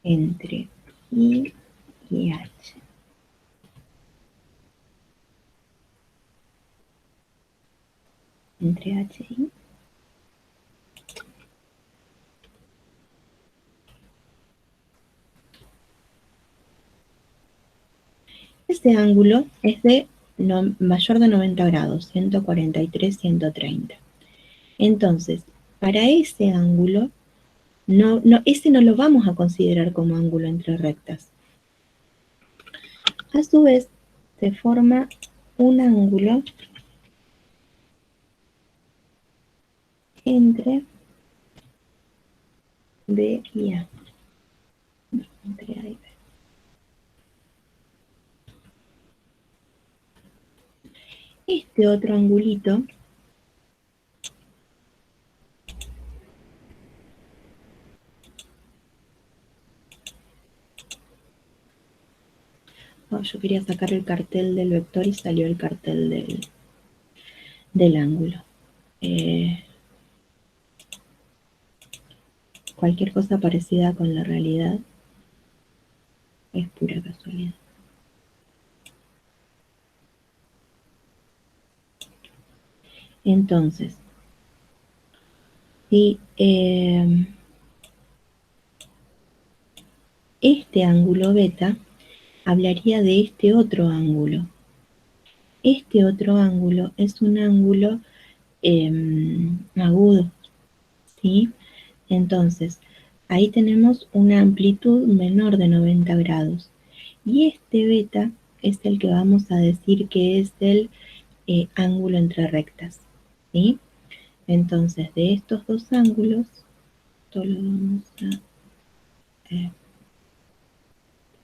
entre I y H. Entre H y I. Este ángulo es de mayor de 90 grados, 143, 130. Entonces, para ese ángulo, ese no lo vamos a considerar como ángulo entre rectas. A su vez, se forma un ángulo entre B y A. Entre A y B. este otro angulito yo quería sacar el cartel del vector y salió el cartel del ángulo. Cualquier cosa parecida con la realidad es pura casualidad. Entonces, si este ángulo beta hablaría de este otro ángulo. Este otro ángulo es un ángulo agudo, ¿sí? Entonces, ahí tenemos una amplitud menor de 90 grados. Y este beta es el que vamos a decir que es el ángulo entre rectas, ¿sí? Entonces, de estos dos ángulos, esto lo vamos a...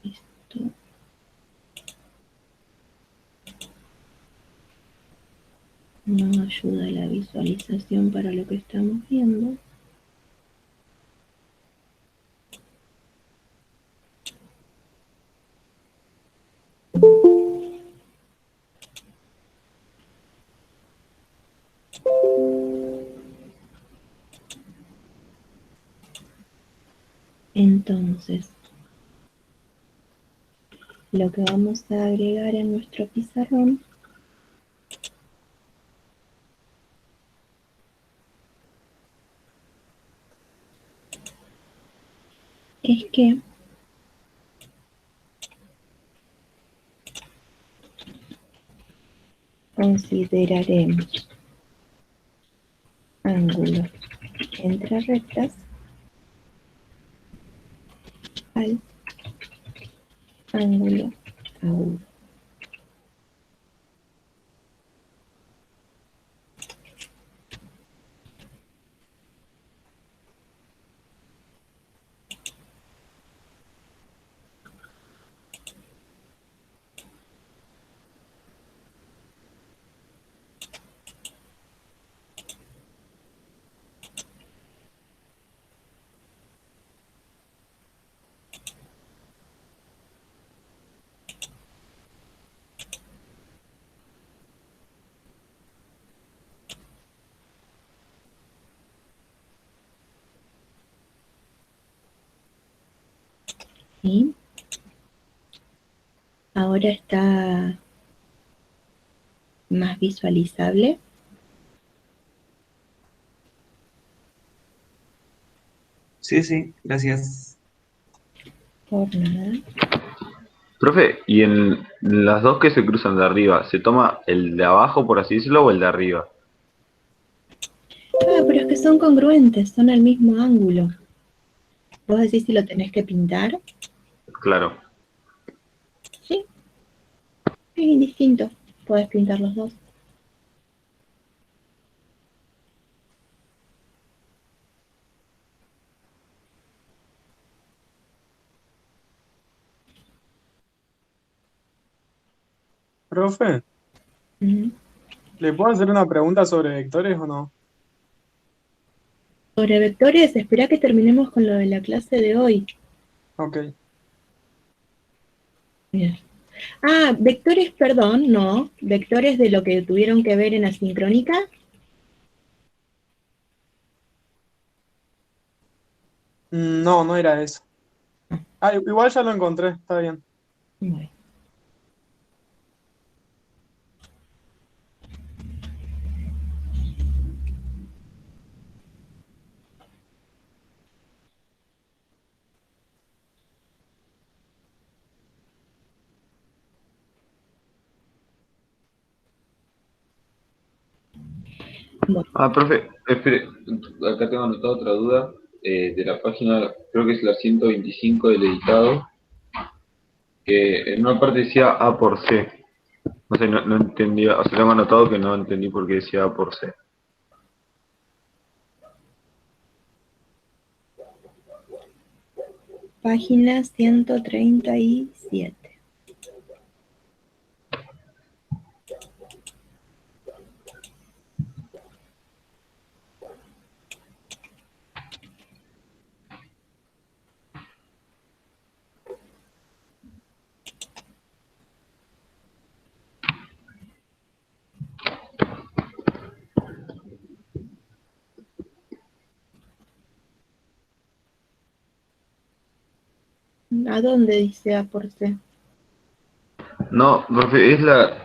esto no ayuda a la visualización para lo que estamos viendo. Entonces, lo que vamos a agregar en nuestro pizarrón es que consideraremos ángulos entre rectas al ángulo agudo. ¿Sí? Ahora está más visualizable. Sí, sí, gracias. Por nada. Profe, y en las dos que se cruzan de arriba, ¿se toma el de abajo, por así decirlo, o el de arriba? Ah, pero es que son congruentes, son al mismo ángulo. ¿Vos decís si lo tenés que pintar? Claro. Sí, es indistinto. Podés pintar los dos. Profe, Ujú. ¿le puedo hacer una pregunta sobre vectores o no? Sobre vectores, espera que terminemos con lo de la clase de hoy. Ok. Bien. Ah, vectores, perdón, no. Vectores de lo que tuvieron que ver en asincrónica. No, no era eso. Ah, igual ya lo encontré, está bien. Bueno. Bueno, Ah, profe, espere, acá tengo anotada otra duda de la página, creo que es la 125 del editado, que en una parte decía A por C. No sé, no entendía, o sea, tengo anotado que no entendí por qué decía A por C. página 137. ¿A dónde dice A por C? No, profe,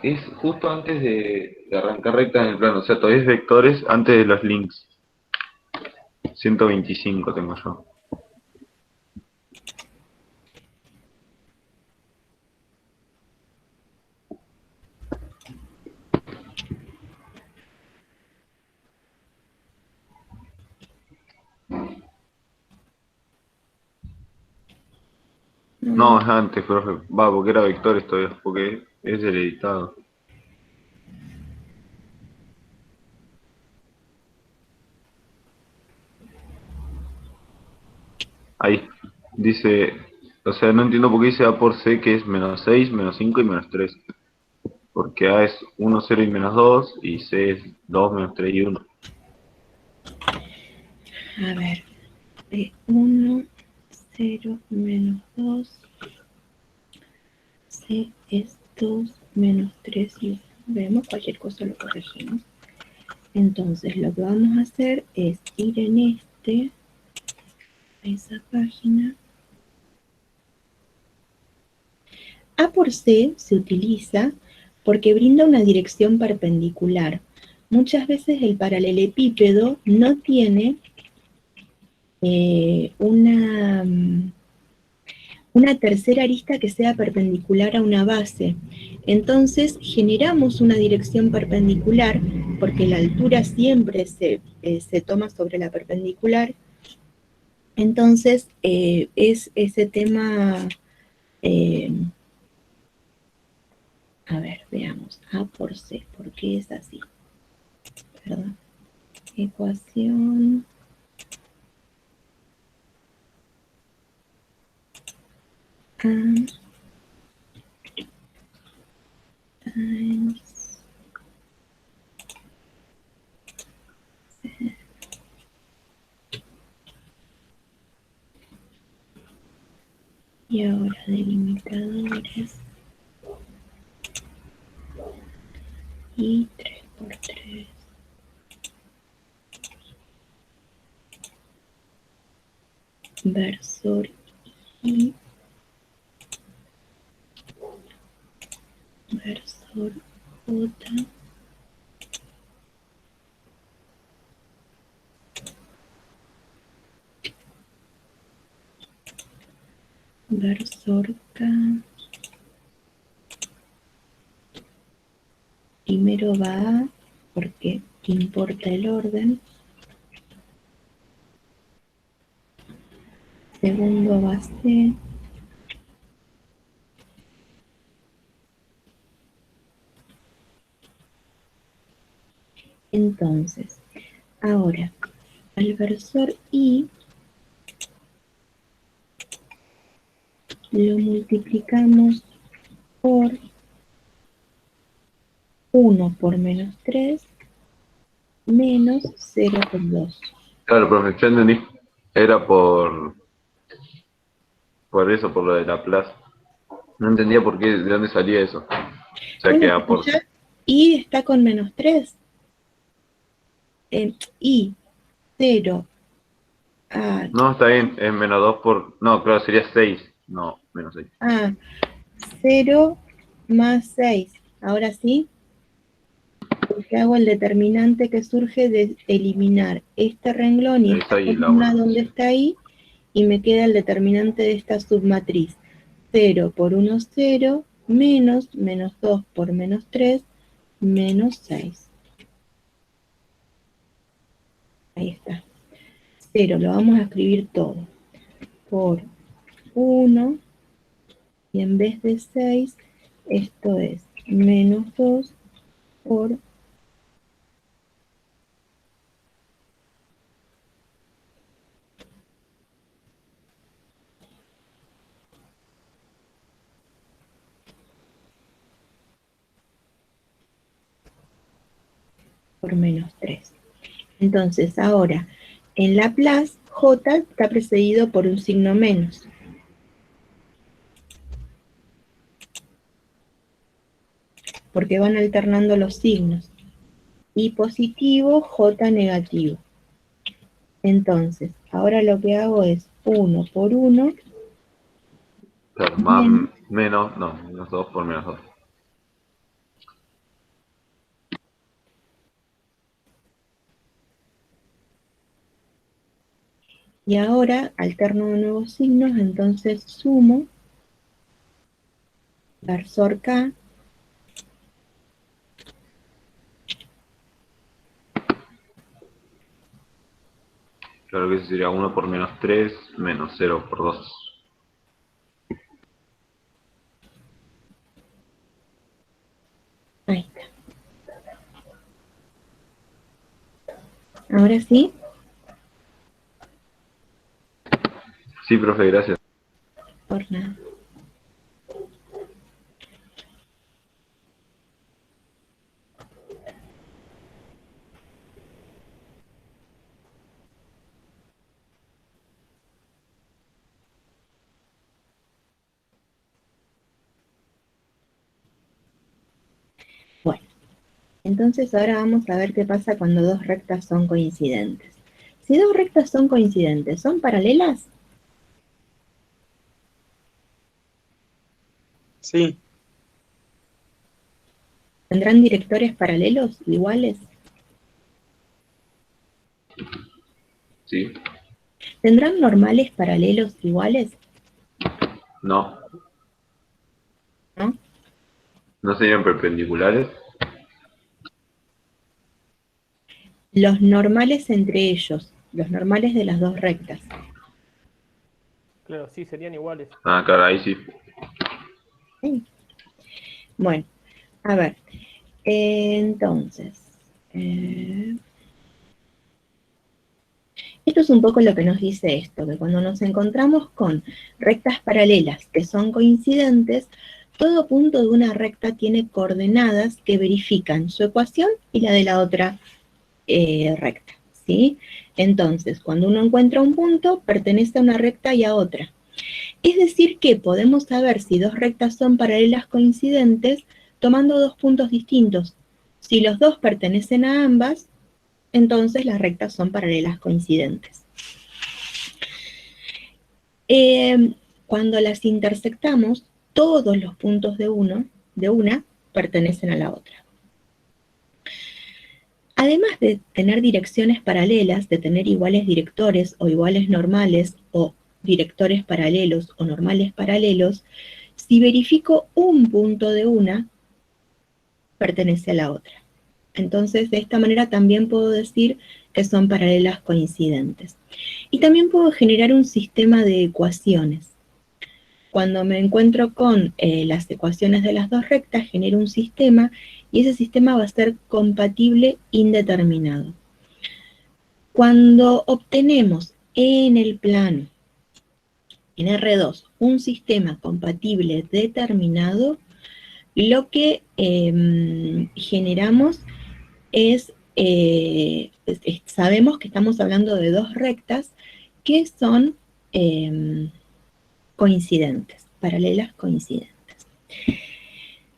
es justo antes de arrancar recta en el plano, o sea, todavía es vectores antes de los links. 125 tengo yo. No, es antes, profe. Va, porque era vectores todavía, porque es el editado. Ahí, dice, o sea, no entiendo por qué dice A por C, que es menos 6, menos 5 y menos 3. Porque A es 1, 0 y menos 2, y C es 2, menos 3 y 1. A ver. 1, 0, menos 2. C es 2, menos 3 y 1. Vemos, cualquier cosa lo corregimos. Entonces, lo que vamos a hacer es ir en a esa página. A por C se utiliza porque brinda una dirección perpendicular. Muchas veces el paralelepípedo no tiene una tercera arista que sea perpendicular a una base. Entonces generamos una dirección perpendicular porque la altura siempre se toma sobre la perpendicular. Entonces es ese tema, a ver, veamos, A por C, ¿por qué es así? Perdón. Ecuación A times C. Y ahora delimitadores y 3 por 3. Versor I, versor J, versor K. Primero va A porque importa el orden. Segundo va C. Entonces, ahora, al versor I lo multiplicamos por 1 por menos 3 menos 0 por 2. Claro, profe, ya entendí. Era por eso, por lo de la plaza. No entendía por qué, de dónde salía eso. O sea, que A por C. I está con menos 3. I, 0, A. No, está bien, es menos 2 por... No, claro, sería 6. No, menos 6. Ah, 0 más 6. Ahora sí, porque hago el determinante que surge de eliminar este renglón y esta columna donde está ahí, y me queda el determinante de esta submatriz. 0 por 1, 0, menos 2 por menos 3, menos 6. Ahí está. 0 lo vamos a escribir todo por 1, y en vez de 6, esto es menos 2 por menos 3. Entonces, ahora, en Laplace, J está precedido por un signo menos. Porque van alternando los signos. I positivo, J negativo. Entonces, ahora lo que hago es 1 por 1 Claro, menos 2 por menos 2. Y ahora alterno de nuevos signos, entonces sumo versor K Claro que eso sería 1 por menos 3 menos 0 por 2. Ahí está. Ahora sí, Sí, profe, gracias. por nada. Bueno, entonces ahora vamos a ver qué pasa cuando dos rectas son coincidentes. Si dos rectas son coincidentes, ¿son paralelas? Sí, ¿Tendrán directores paralelos iguales? Sí. ¿Tendrán normales paralelos iguales? No. ¿No? ¿No serían perpendiculares? Los normales entre ellos, los normales de las dos rectas. Claro, sí, serían iguales. Ah, claro, ahí sí. Sí. Bueno, a ver, entonces, esto es un poco lo que nos dice esto, que cuando nos encontramos con rectas paralelas que son coincidentes, todo punto de una recta tiene coordenadas que verifican su ecuación y la de la otra recta, ¿sí? Entonces, cuando uno encuentra un punto, pertenece a una recta y a otra. Es decir que podemos saber si dos rectas son paralelas coincidentes tomando dos puntos distintos. Si los dos pertenecen a ambas, entonces las rectas son paralelas coincidentes. Cuando las intersectamos, todos los puntos de una pertenecen a la otra. Además de tener direcciones paralelas, de tener iguales directores o iguales normales o directores paralelos o normales paralelos, si verifico un punto de una, pertenece a la otra. Entonces, de esta manera también puedo decir que son paralelas coincidentes. Y también puedo generar un sistema de ecuaciones. Cuando me encuentro con las ecuaciones de las dos rectas, genero un sistema y ese sistema va a ser compatible indeterminado. Cuando obtenemos en el plano, en R2, un sistema compatible determinado, lo que generamos es, sabemos que estamos hablando de dos rectas que son coincidentes, paralelas coincidentes.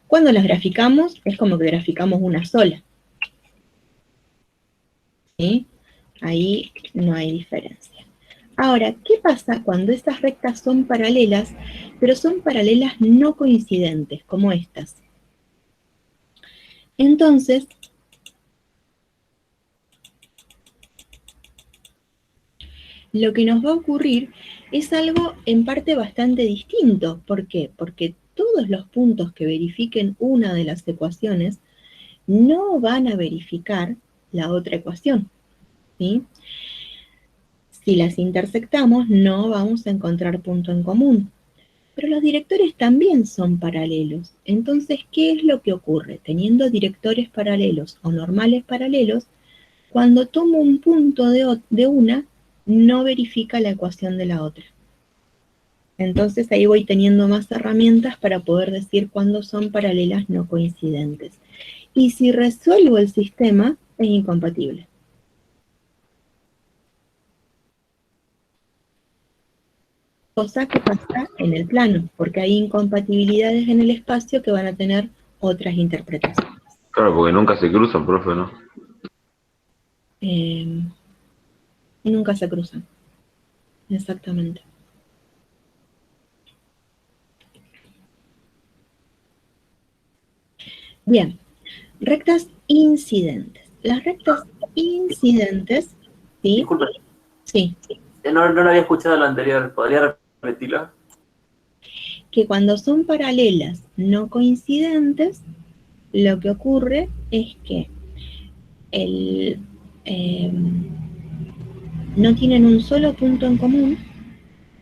Cuando las graficamos, es como que graficamos una sola. ¿Sí? Ahí no hay diferencia. Ahora, ¿qué pasa cuando estas rectas son paralelas, pero son paralelas no coincidentes, como estas? Entonces, lo que nos va a ocurrir es algo en parte bastante distinto. ¿Por qué? Porque todos los puntos que verifiquen una de las ecuaciones no van a verificar la otra ecuación, ¿sí? Si las intersectamos, no vamos a encontrar punto en común. Pero los directores también son paralelos. Entonces, ¿qué es lo que ocurre? Teniendo directores paralelos o normales paralelos, cuando tomo un punto de una, no verifica la ecuación de la otra. Entonces ahí voy teniendo más herramientas para poder decir cuándo son paralelas no coincidentes. Y si resuelvo el sistema, es incompatible. Cosa que pasa en el plano, porque hay incompatibilidades en el espacio que van a tener otras interpretaciones. Claro, porque nunca se cruzan, profe, ¿no? Nunca se cruzan. Exactamente. Bien, rectas incidentes. Las rectas incidentes, ¿sí? Disculpe, Sí. no lo había escuchado lo anterior. ¿Podría repetirlo? Que cuando son paralelas no coincidentes, lo que ocurre es que el, no tienen un solo punto en común,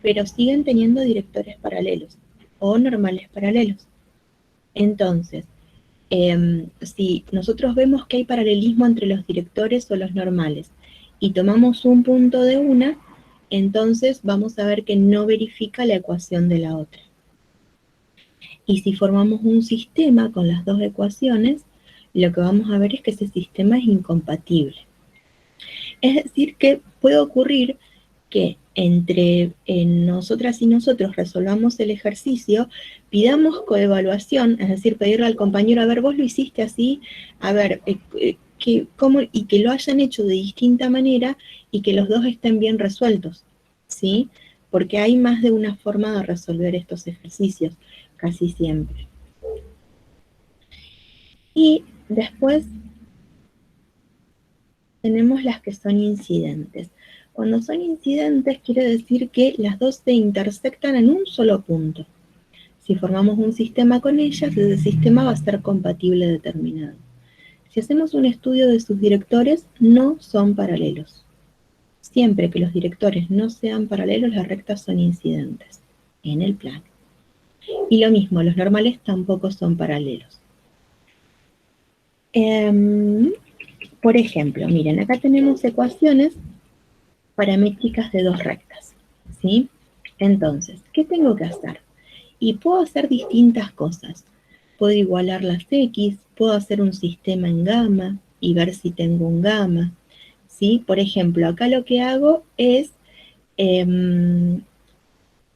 pero siguen teniendo directores paralelos o normales paralelos. Entonces, si nosotros vemos que hay paralelismo entre los directores o los normales y tomamos un punto de una, entonces vamos a ver que no verifica la ecuación de la otra. Y si formamos un sistema con las dos ecuaciones, lo que vamos a ver es que ese sistema es incompatible. Es decir, que puede ocurrir que entre nosotras y nosotros resolvamos el ejercicio, pidamos coevaluación, es decir, pedirle al compañero, a ver, vos lo hiciste así, a ver, ¿cómo? Y que lo hayan hecho de distinta manera y que los dos estén bien resueltos, ¿sí? Porque hay más de una forma de resolver estos ejercicios, casi siempre. Y después tenemos las que son incidentes. Cuando son incidentes quiere decir que las dos se intersectan en un solo punto. Si formamos un sistema con ellas, ese sistema va a ser compatible determinado. Si hacemos un estudio de sus directores, no son paralelos. Siempre que los directores no sean paralelos, las rectas son incidentes en el plano. Y lo mismo, los normales tampoco son paralelos. Por ejemplo, miren, acá tenemos ecuaciones paramétricas de dos rectas, ¿sí? Entonces, ¿qué tengo que hacer? Y puedo hacer distintas cosas. Puedo igualar las X, puedo hacer un sistema en gamma y ver si tengo un gamma, ¿sí? Por ejemplo, acá lo que hago es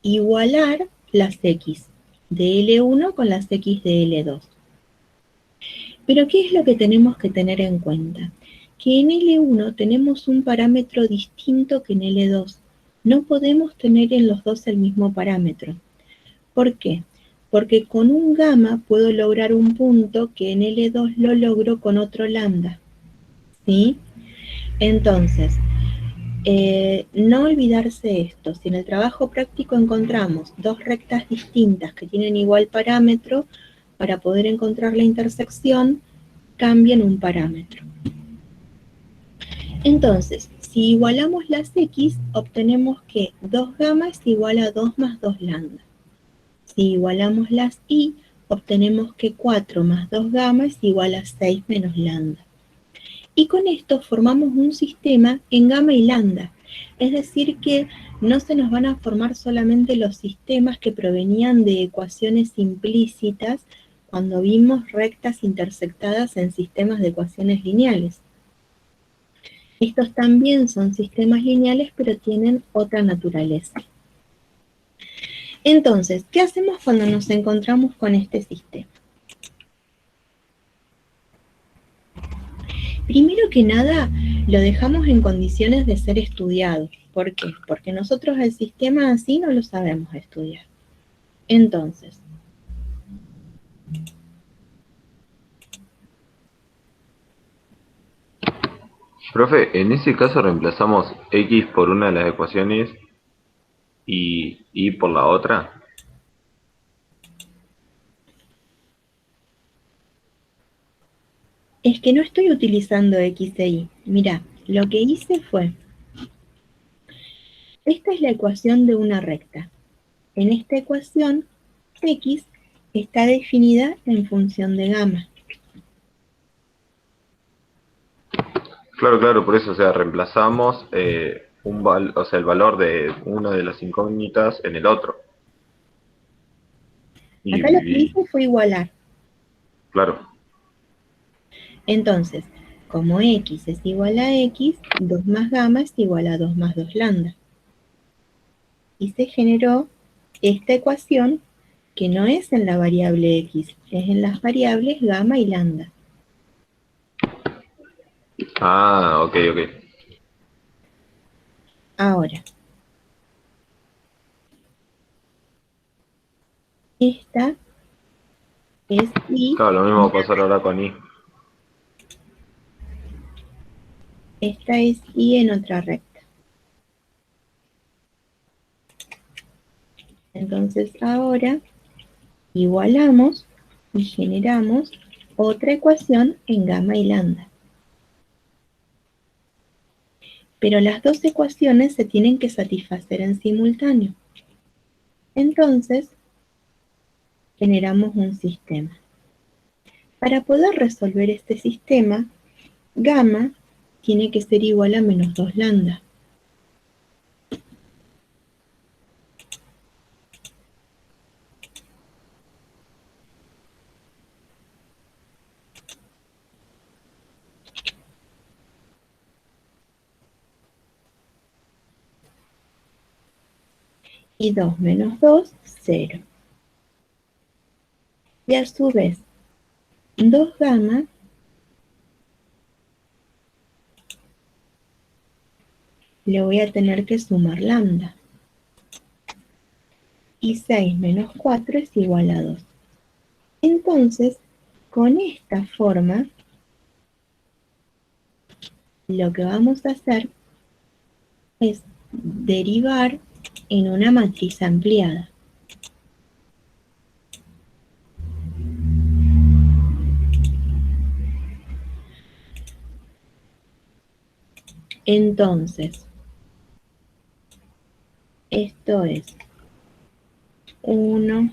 igualar las X de L1 con las X de L2. Pero ¿qué es lo que tenemos que tener en cuenta? Que en L1 tenemos un parámetro distinto que en L2. No podemos tener en los dos el mismo parámetro. ¿Por qué? Porque con un gamma puedo lograr un punto que en L2 lo logro con otro lambda, ¿sí? Entonces, no olvidarse esto. Si en el trabajo práctico encontramos dos rectas distintas que tienen igual parámetro, para poder encontrar la intersección, cambien un parámetro. Entonces, si igualamos las X, obtenemos que 2 gamma es igual a 2 más 2 lambda. Si igualamos las Y, obtenemos que 4 más 2 gamma es igual a 6 menos lambda. Y con esto formamos un sistema en gamma y lambda. Es decir que no se nos van a formar solamente los sistemas que provenían de ecuaciones implícitas cuando vimos rectas intersectadas en sistemas de ecuaciones lineales. Estos también son sistemas lineales, pero tienen otra naturaleza. Entonces, ¿qué hacemos cuando nos encontramos con este sistema? Primero que nada, lo dejamos en condiciones de ser estudiado. ¿Por qué? Porque nosotros el sistema así no lo sabemos estudiar. Entonces, Profe, en ese caso reemplazamos X por una de las ecuaciones y Y por la otra. es que no estoy utilizando X e Y. Mirá, lo que hice fue, esta es la ecuación de una recta. En esta ecuación, X está definida en función de gamma. Claro, claro, por eso, o sea, reemplazamos o sea, el valor de una de las incógnitas en el otro. Acá lo que Y hice fue igualar. claro, Entonces, como X es igual a X, 2 más gamma es igual a 2 más 2 lambda. Y se generó esta ecuación que no es en la variable X, es en las variables gamma y lambda. ah, ok, ok. Ahora, esta es I, Claro, lo mismo va a pasar ahora con I. esta es I en otra recta. Entonces ahora igualamos y generamos otra ecuación en gamma y lambda. Pero las dos ecuaciones se tienen que satisfacer en simultáneo. Entonces, generamos un sistema. Para poder resolver este sistema, gamma tiene que ser igual a menos 2 lambda. Y 2 menos 2, 0. Y a su vez, 2 gamma le voy a tener que sumar lambda. Y 6 menos 4 es igual a 2. Entonces, con esta forma, lo que vamos a hacer es derivar en una matriz ampliada. Entonces, esto es 1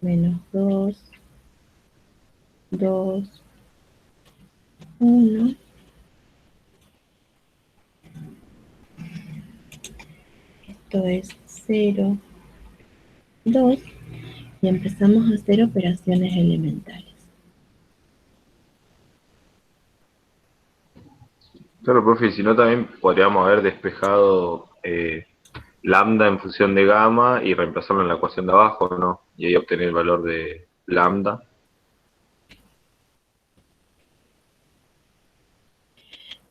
menos 2, 2, 1. Esto es 0, 2. Y empezamos a hacer operaciones elementales. Claro, profe, y si no también podríamos haber despejado lambda en función de gamma y reemplazarlo en la ecuación de abajo, ¿no? Y ahí obtener el valor de lambda.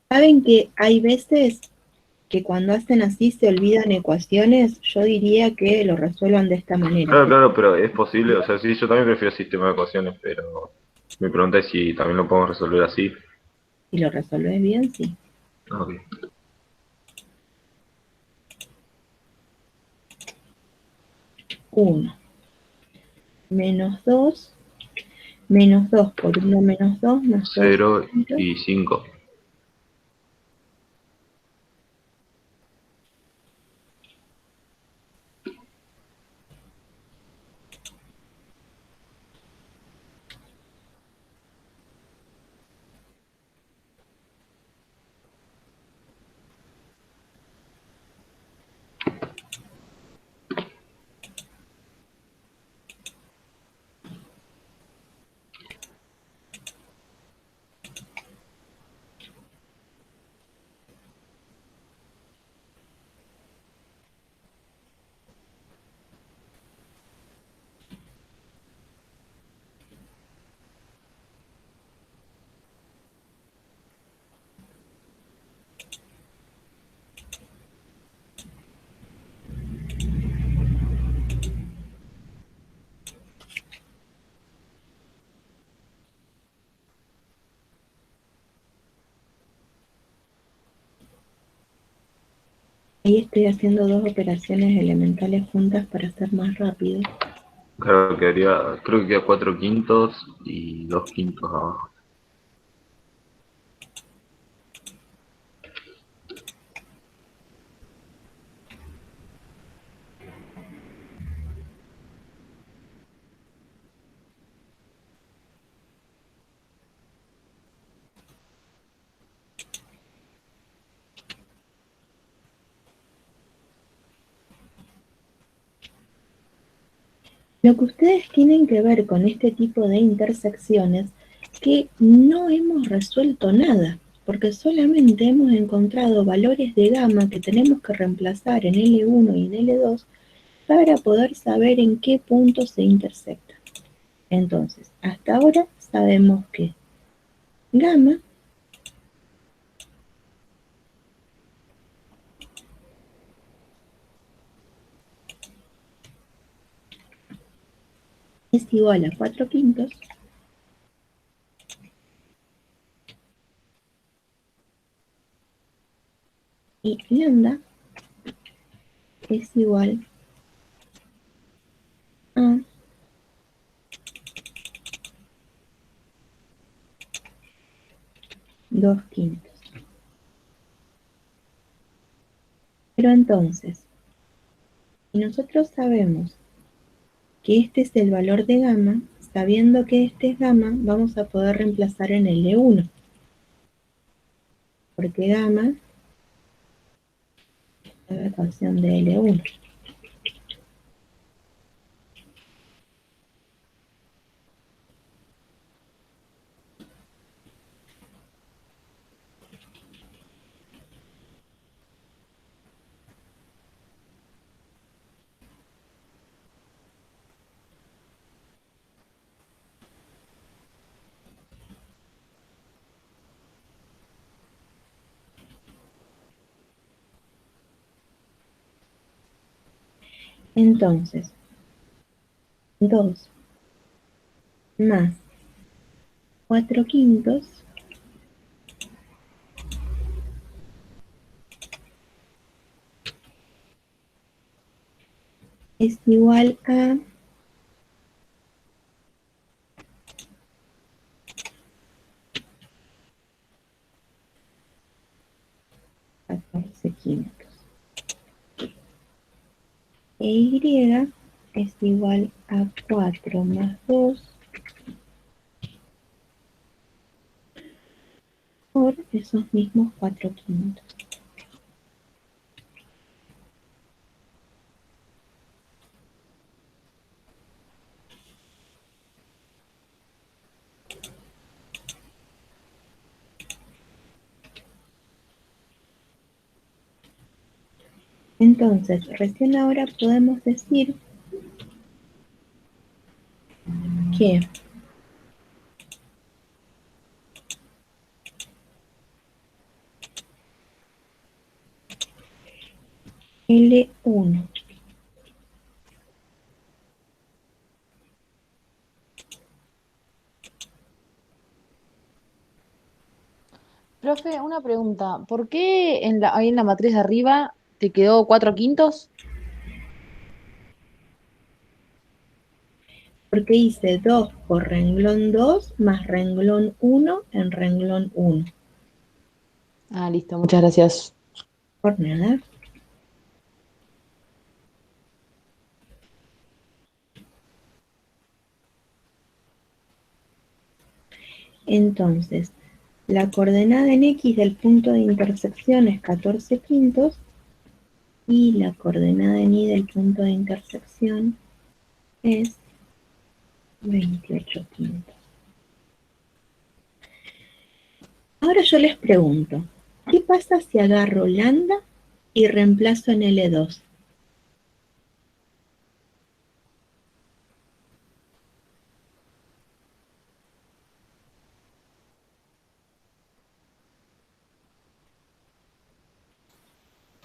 ¿Saben que hay veces que cuando hacen así se olvidan ecuaciones? Yo diría que lo resuelvan de esta manera. Claro, claro, pero es posible, o sea, sí, yo también prefiero sistema de ecuaciones, pero mi pregunta es si también lo podemos resolver así. Si lo resolves bien, sí. Ok. 1 menos 2, menos 2 por 1 menos 2, más 2. 0 y 5. Ahí estoy haciendo dos operaciones elementales juntas para ser más rápido. Claro, quedaría, creo que queda 4 quintos y 2 quintos abajo. Lo que ustedes tienen que ver con este tipo de intersecciones que no hemos resuelto nada, porque solamente hemos encontrado valores de gamma que tenemos que reemplazar en L1 y en L2 para poder saber en qué puntos se intersectan. Entonces, hasta ahora sabemos que gamma es igual a 4/5 y lambda es igual a 2/5. Pero entonces, si nosotros sabemos que este es el valor de gamma, sabiendo que este es gamma, vamos a poder reemplazar en L1. Porque gamma es la ecuación de L1. Entonces, 2 más 4/5 es igual a 14/5. E y es igual a 4 más 2 por esos mismos 4/5. Entonces, recién ahora podemos decir que L1 Profe, una pregunta. ¿Por qué ahí en la matriz de arriba te quedó 4/5? porque hice 2 por renglón 2 más renglón 1 en renglón 1. Ah, listo, muchas gracias. Por nada. Entonces, la coordenada en X del punto de intersección es 14/5 y la coordenada en Y del punto de intersección es 28/5. Ahora yo les pregunto, ¿qué pasa si agarro lambda y reemplazo en L2?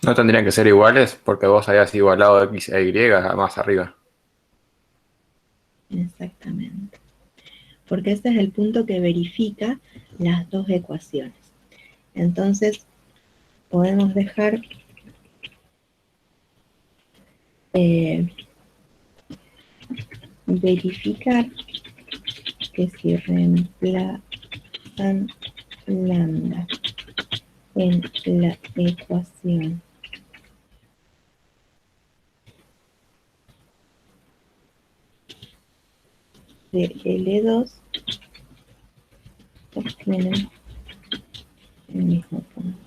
No tendrían que ser iguales porque vos habías igualado X e Y más arriba. Exactamente. Porque ese es el punto que verifica las dos ecuaciones. Entonces, podemos dejar verificar que si reemplazan lambda en la ecuación de L2, obtienen el mismo punto.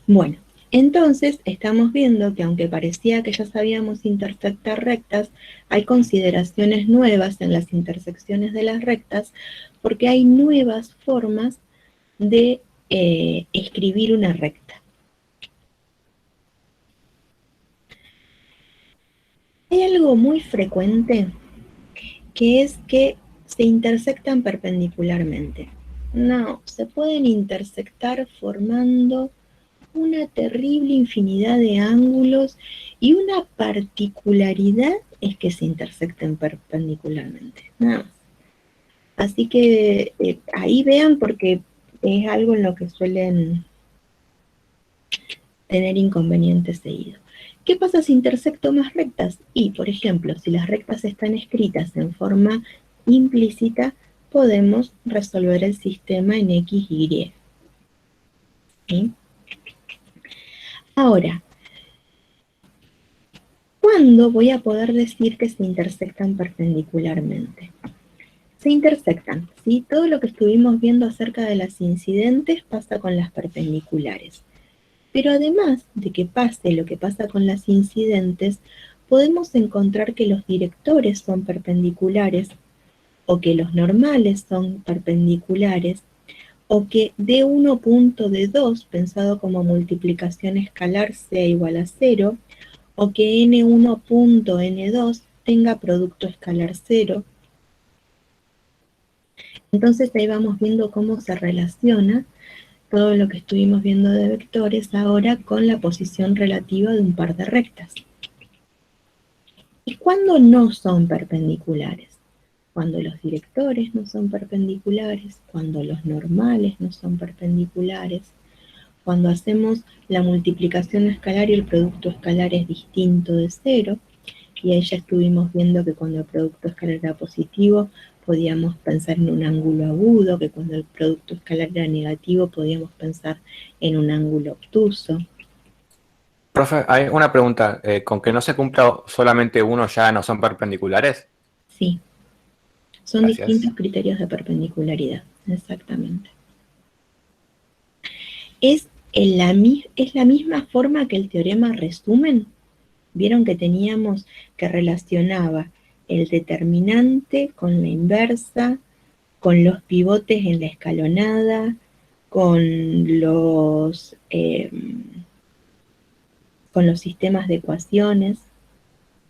Bueno, entonces estamos viendo que aunque parecía que ya sabíamos intersectar rectas, hay consideraciones nuevas en las intersecciones de las rectas porque hay nuevas formas de escribir una recta. Hay algo muy frecuente que es que se intersectan perpendicularmente. No, se pueden intersectar formando una terrible infinidad de ángulos y una particularidad es que se intersecten perpendicularmente, nada más. Así que ahí vean porque es algo en lo que suelen tener inconvenientes seguidos. ¿Qué pasa si intersecto más rectas? Y, por ejemplo, si las rectas están escritas en forma implícita, podemos resolver el sistema en X, Y. ¿Sí? Ahora, ¿cuándo voy a poder decir que se intersectan perpendicularmente? Se intersectan, ¿sí? Todo lo que estuvimos viendo acerca de las incidentes pasa con las perpendiculares. Pero además de que pase lo que pasa con las incidentes, podemos encontrar que los directores son perpendiculares, o que los normales son perpendiculares, o que D1 punto D2, pensado como multiplicación escalar, sea igual a 0, o que N1 punto N2 tenga producto escalar 0. Entonces ahí vamos viendo cómo se relaciona todo lo que estuvimos viendo de vectores ahora con la posición relativa de un par de rectas. ¿Y cuándo no son perpendiculares? Cuando los directores no son perpendiculares, cuando los normales no son perpendiculares, cuando hacemos la multiplicación escalar y el producto escalar es distinto de 0, y ahí ya estuvimos viendo que cuando el producto escalar era positivo, podíamos pensar en un ángulo agudo, que cuando el producto escalar era negativo, podíamos pensar en un ángulo obtuso. Profe, hay una pregunta. ¿Con que no se cumpla solamente uno ya no son perpendiculares? Sí, son Gracias. distintos criterios de perpendicularidad, exactamente. Es la misma forma que el teorema resumen. Vieron que teníamos que relacionaba el determinante con la inversa, con los pivotes en la escalonada, con los sistemas de ecuaciones.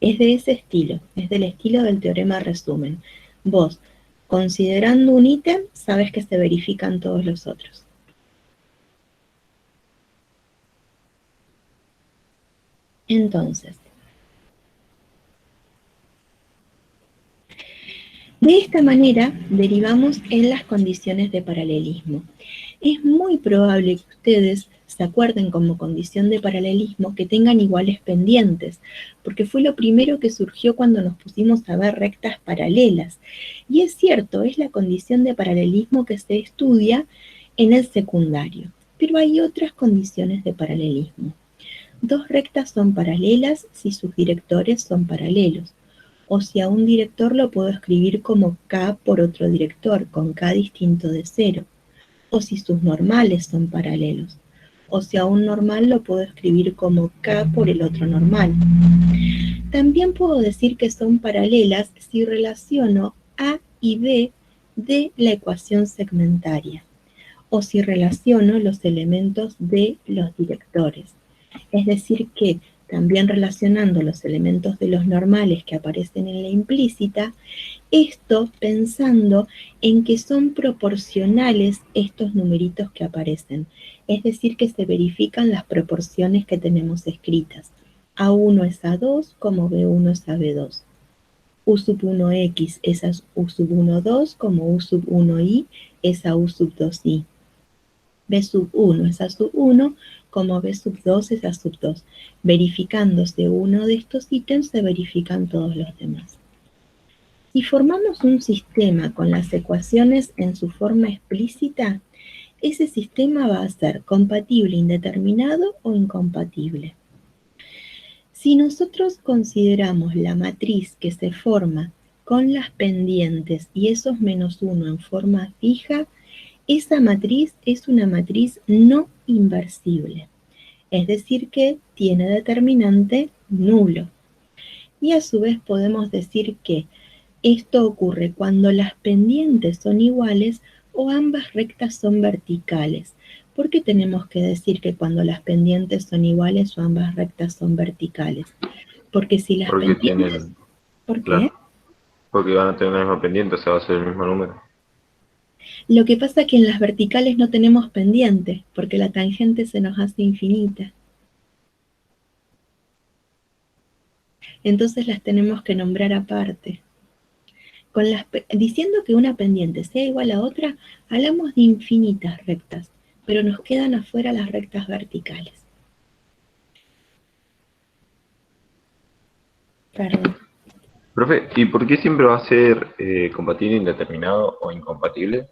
Es de ese estilo, es del estilo del teorema resumen. Vos, considerando un ítem, sabes que se verifican todos los otros. Entonces, de esta manera derivamos en las condiciones de paralelismo. Es muy probable que ustedes se acuerden como condición de paralelismo que tengan iguales pendientes, porque fue lo primero que surgió cuando nos pusimos a ver rectas paralelas. Y es cierto, es la condición de paralelismo que se estudia en el secundario, pero hay otras condiciones de paralelismo. Dos rectas son paralelas si sus directores son paralelos, o si a un director lo puedo escribir como K por otro director, con K distinto de 0, o si sus normales son paralelos, o si a un normal lo puedo escribir como K por el otro normal. También puedo decir que son paralelas si relaciono A y B de la ecuación segmentaria, o si relaciono los elementos de los directores. Es decir que también relacionando los elementos de los normales que aparecen en la implícita, esto pensando en que son proporcionales estos numeritos que aparecen, es decir que se verifican las proporciones que tenemos escritas. A1 es A2 como B1 es a B2. U sub 1x es a U sub 1,2 como U sub 1i es a U sub 2i. B sub 1 es a sub 1 como B sub 2 es a sub 2. Verificándose uno de estos ítems se verifican todos los demás. Si formamos un sistema con las ecuaciones en su forma explícita, ese sistema va a ser compatible indeterminado o incompatible. Si nosotros consideramos la matriz que se forma con las pendientes y esos menos 1 en forma fija, esa matriz es una matriz no inversible, es decir que tiene determinante nulo. Y a su vez podemos decir que esto ocurre cuando las pendientes son iguales o ambas rectas son verticales. ¿Por qué tenemos que decir que cuando las pendientes son iguales o ambas rectas son verticales? Porque si las Porque pendientes... ¿Por qué? claro, porque van a tener la misma pendiente, o sea, va a ser el mismo número. Lo que pasa es que en las verticales no tenemos pendiente, porque la tangente se nos hace infinita. Entonces las tenemos que nombrar aparte. Diciendo que una pendiente sea igual a otra, hablamos de infinitas rectas, pero nos quedan afuera las rectas verticales. Perdón. Profe, ¿y por qué siempre va a ser compatible, indeterminado o incompatible?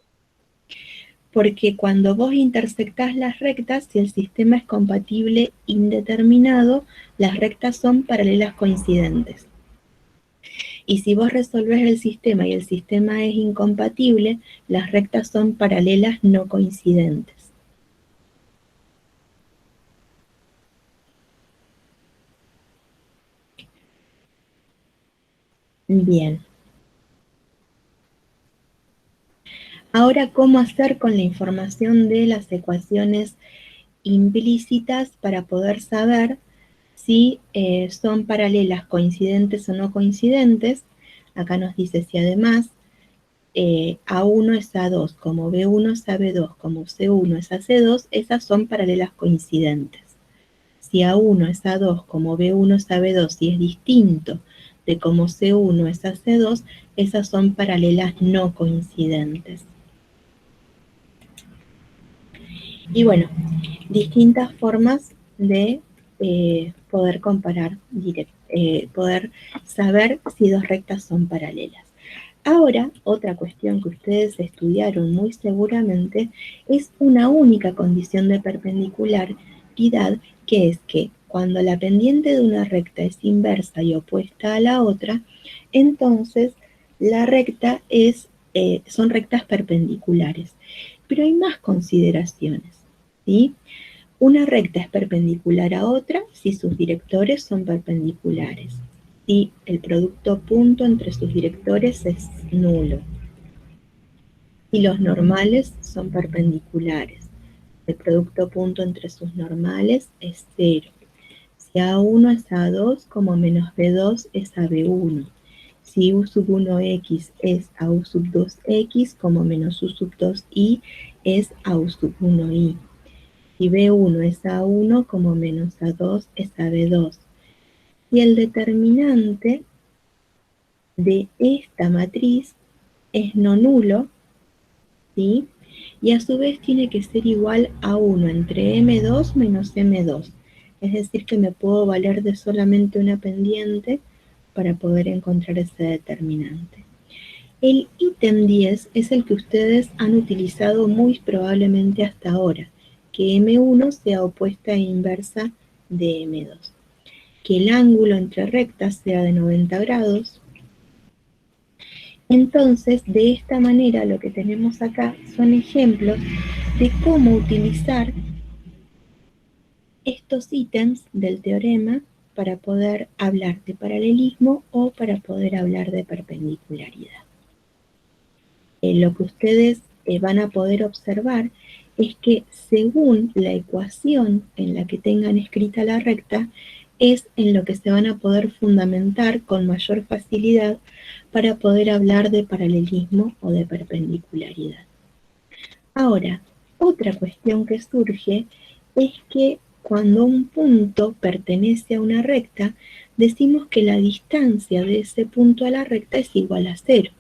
Porque cuando vos intersectás las rectas, si el sistema es compatible indeterminado, las rectas son paralelas coincidentes. Y si vos resolvés el sistema y el sistema es incompatible, las rectas son paralelas no coincidentes. Bien. Ahora, ¿cómo hacer con la información de las ecuaciones implícitas para poder saber si son paralelas coincidentes o no coincidentes? Acá nos dice si además A1 es A2, como B1 es AB2, como C1 es AC2, esas son paralelas coincidentes. Si A1 es A2, como B1 es AB2 y es distinto de como C1 es AC2, esas son paralelas no coincidentes. Y bueno, distintas formas de poder comparar, poder saber si dos rectas son paralelas. Ahora, otra cuestión que ustedes estudiaron muy seguramente es una única condición de perpendicularidad, que es que cuando la pendiente de una recta es inversa y opuesta a la otra, entonces la recta son rectas perpendiculares. Pero hay más consideraciones, ¿sí? Una recta es perpendicular a otra si sus directores son perpendiculares. Si el producto punto entre sus directores es nulo. Si los normales son perpendiculares. El producto punto entre sus normales es 0. Si A1 es A2, como menos B2 es AB1. Si U sub 1x es A U sub 2x, como menos U sub 2i es A U sub 1i. Si B1 es A1, como menos A2 es AB2. Y el determinante de esta matriz es no nulo, ¿sí? Y a su vez tiene que ser igual a 1 entre M2 menos M2. Es decir, que me puedo valer de solamente una pendiente para poder encontrar ese determinante. El ítem 10 es el que ustedes han utilizado muy probablemente hasta ahora, que M1 sea opuesta e inversa de M2. Que el ángulo entre rectas sea de 90 grados. Entonces, de esta manera lo que tenemos acá son ejemplos de cómo utilizar estos ítems del teorema para poder hablar de paralelismo o para poder hablar de perpendicularidad. Lo que ustedes van a poder observar es que según la ecuación en la que tengan escrita la recta, es en lo que se van a poder fundamentar con mayor facilidad para poder hablar de paralelismo o de perpendicularidad. Ahora, otra cuestión que surge es que cuando un punto pertenece a una recta, decimos que la distancia de ese punto a la recta es igual a 0.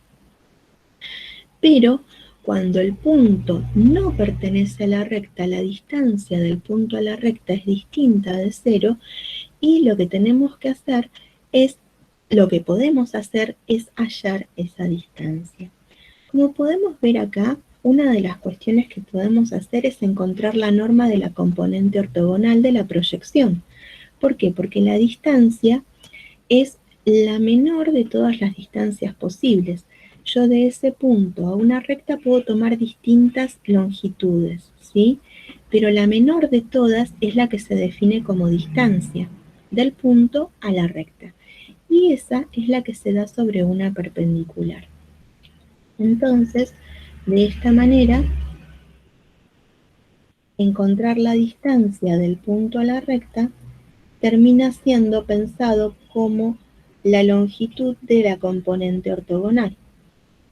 Pero cuando el punto no pertenece a la recta, la distancia del punto a la recta es distinta de 0, y lo que tenemos que hacer es, lo que podemos hacer es hallar esa distancia. Como podemos ver acá, una de las cuestiones que podemos hacer es encontrar la norma de la componente ortogonal de la proyección. ¿Por qué? Porque la distancia es la menor de todas las distancias posibles. Yo de ese punto a una recta puedo tomar distintas longitudes, ¿sí? Pero la menor de todas es la que se define como distancia del punto a la recta. Y esa es la que se da sobre una perpendicular. Entonces, de esta manera, encontrar la distancia del punto a la recta termina siendo pensado como la longitud de la componente ortogonal.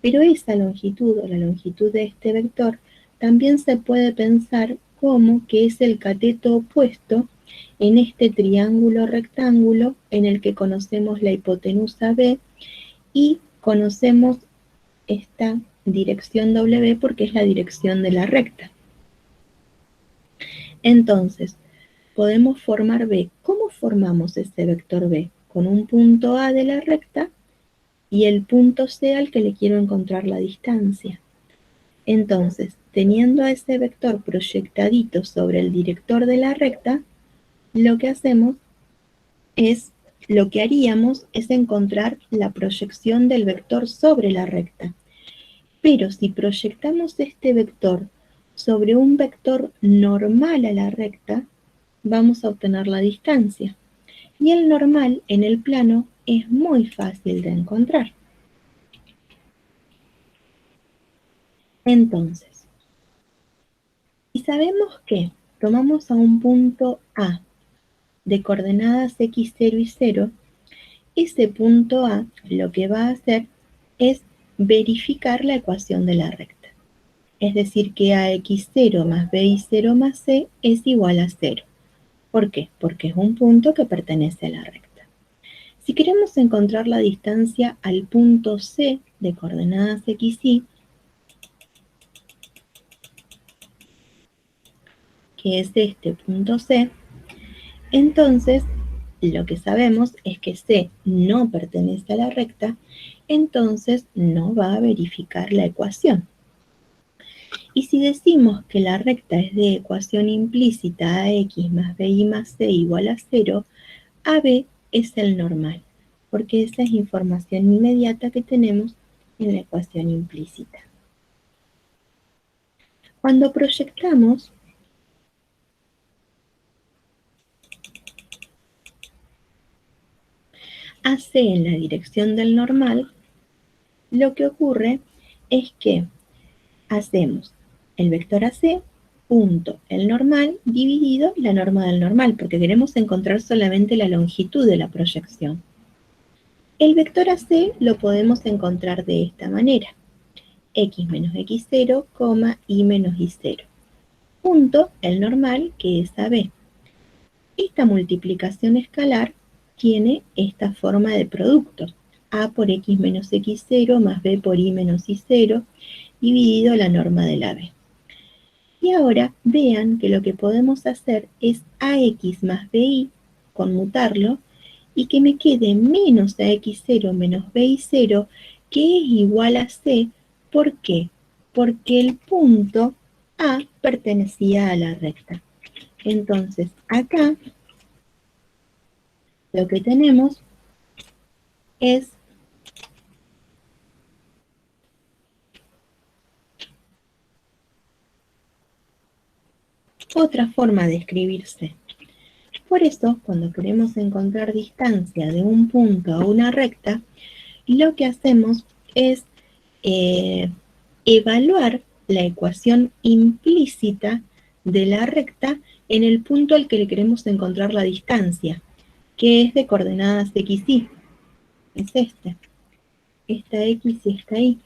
Pero esa longitud o la longitud de este vector también se puede pensar como que es el cateto opuesto en este triángulo rectángulo en el que conocemos la hipotenusa B y conocemos esta dirección W porque es la dirección de la recta. Entonces, podemos formar B. ¿Cómo formamos ese vector B? Con un punto A de la recta y el punto C al que le quiero encontrar la distancia. Entonces, teniendo a ese vector proyectadito sobre el director de la recta, lo que haríamos es encontrar la proyección del vector sobre la recta. Pero si proyectamos este vector sobre un vector normal a la recta, vamos a obtener la distancia. Y el normal en el plano es muy fácil de encontrar. Entonces, si sabemos que tomamos a un punto A de coordenadas x0 y 0, ese punto A lo que va a hacer es verificar la ecuación de la recta. Es decir, que ax0 más by0 más c es igual a 0. ¿Por qué? Porque es un punto que pertenece a la recta. Si queremos encontrar la distancia al punto C de coordenadas x, y, que es este punto C, entonces lo que sabemos es que C no pertenece a la recta, entonces no va a verificar la ecuación. Y si decimos que la recta es de ecuación implícita ax más by más c igual a 0, AB es el normal, porque esa es información inmediata que tenemos en la ecuación implícita. Cuando proyectamos AC en la dirección del normal, lo que ocurre es que hacemos el vector AC punto el normal dividido la norma del normal, porque queremos encontrar solamente la longitud de la proyección. El vector AC lo podemos encontrar de esta manera. X menos x0, y menos y0. Punto el normal, que es AB. Esta multiplicación escalar tiene esta forma de producto. A por x menos x0 más b por y menos y0 dividido la norma del AB. Y ahora vean que lo que podemos hacer es ax más bi, conmutarlo, y que me quede menos ax0 menos bi0, que es igual a c. ¿Por qué? Porque el punto A pertenecía a la recta. Entonces, acá lo que tenemos es otra forma de escribirse. Por eso, cuando queremos encontrar distancia de un punto a una recta, lo que hacemos es evaluar la ecuación implícita de la recta en el punto al que le queremos encontrar la distancia, que es de coordenadas x, y. Es este. Esta x y esta y.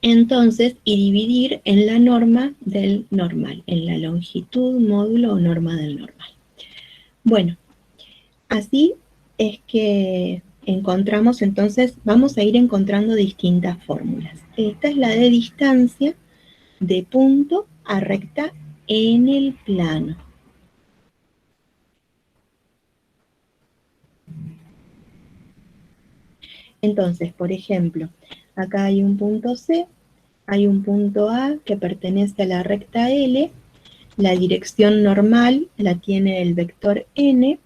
Entonces, y dividir en la norma del normal, en la longitud, módulo o norma del normal. Bueno, así es que encontramos, entonces, vamos a ir encontrando distintas fórmulas. Esta es la de distancia de punto a recta en el plano. Entonces, por ejemplo, acá hay un punto C, hay un punto A que pertenece a la recta L, la dirección normal la tiene el vector n,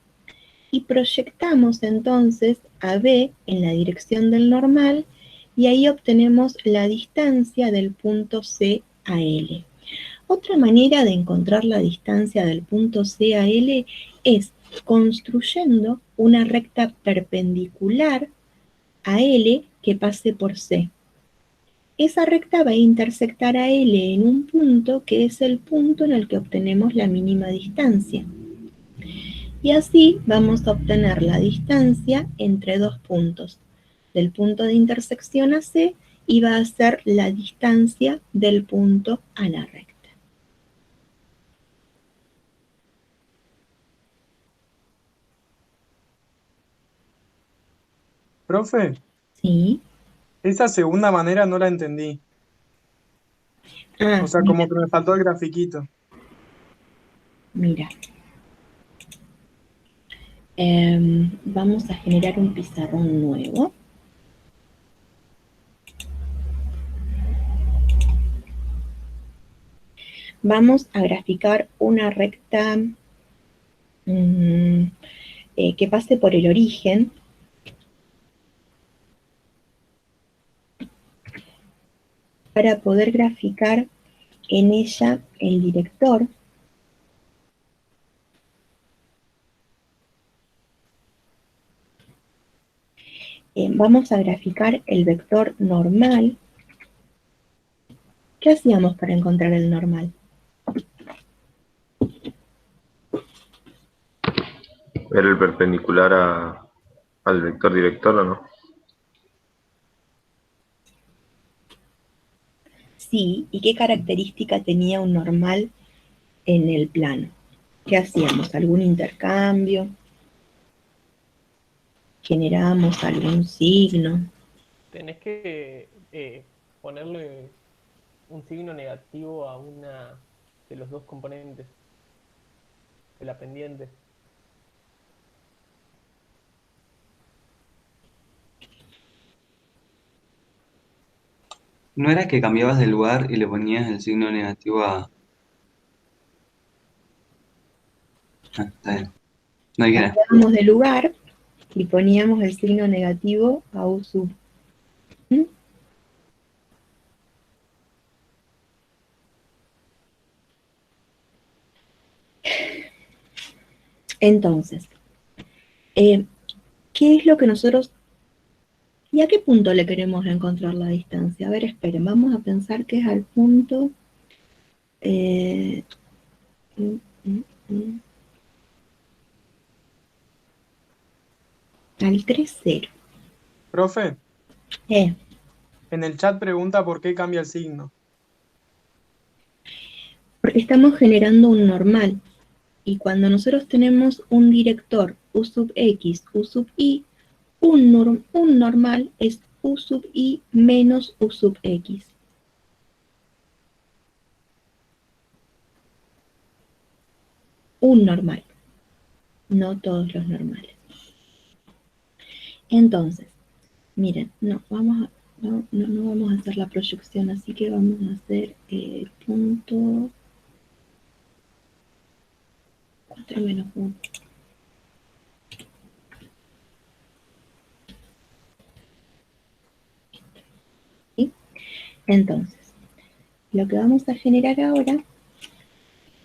y proyectamos entonces a B en la dirección del normal, y ahí obtenemos la distancia del punto C a L. Otra manera de encontrar la distancia del punto C a L es construyendo una recta perpendicular a L que pase por C. Esa recta va a intersectar a L en un punto que es el punto en el que obtenemos la mínima distancia. Y así vamos a obtener la distancia entre dos puntos. Del punto de intersección a C y va a ser la distancia del punto a la recta. Profe, Sí. esa segunda manera no la entendí. O sea, como que me faltó el grafiquito. Mira. Vamos a generar un pizarrón nuevo. Vamos a graficar una recta que pase por el origen. Para poder graficar en ella el director. Vamos a graficar el vector normal. ¿Qué hacíamos para encontrar el normal? ¿Era el perpendicular al vector director o no? Sí, ¿y qué característica tenía un normal en el plano? ¿Qué hacíamos? ¿Algún intercambio? ¿Generábamos algún signo? Tenés que ponerle un signo negativo a una de los dos componentes de la pendiente. ¿No era que cambiabas de lugar y le ponías el signo negativo a...? Ah, está bien. No dije nada. Cambiábamos de lugar y poníamos el signo negativo a U sub. Entonces, ¿qué es lo que nosotros... ¿Y a qué punto le queremos encontrar la distancia? A ver, esperen, vamos a pensar que es al punto... al 3,0. Profe, en el chat pregunta por qué cambia el signo. Porque estamos generando un normal. Y cuando nosotros tenemos un director U sub X, U sub Y, un normal es U sub Y menos U sub X. Un normal, no todos los normales. Entonces, miren, no vamos a hacer la proyección, así que vamos a hacer el punto 4 menos 1. ¿Sí? Entonces, lo que vamos a generar ahora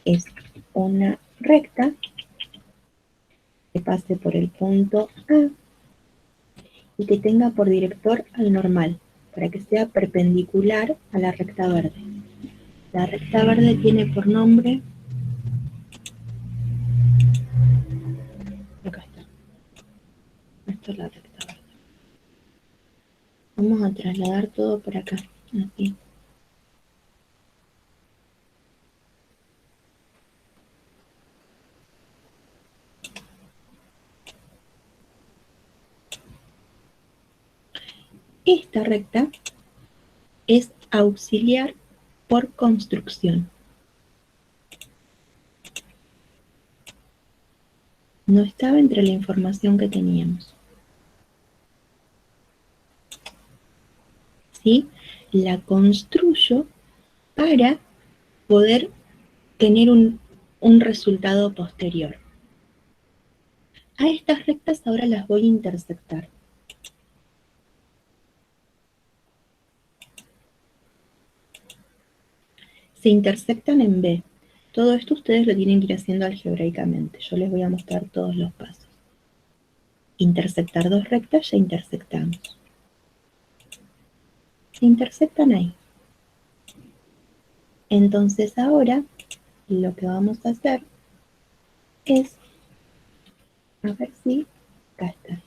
es una recta que pase por el punto A y que tenga por director al normal, para que sea perpendicular a la recta verde. La recta verde tiene por nombre... Acá está. Esta es la recta verde. Vamos a trasladar todo por acá, así. Esta recta es auxiliar por construcción. No estaba entre la información que teníamos. ¿Sí? La construyo para poder tener un resultado posterior. A estas rectas ahora las voy a intersectar. Se intersectan en B. Todo esto ustedes lo tienen que ir haciendo algebraicamente. Yo les voy a mostrar todos los pasos. Intersectar dos rectas, ya intersectamos. Se intersectan ahí. Entonces ahora lo que vamos a hacer es, a ver si, acá está.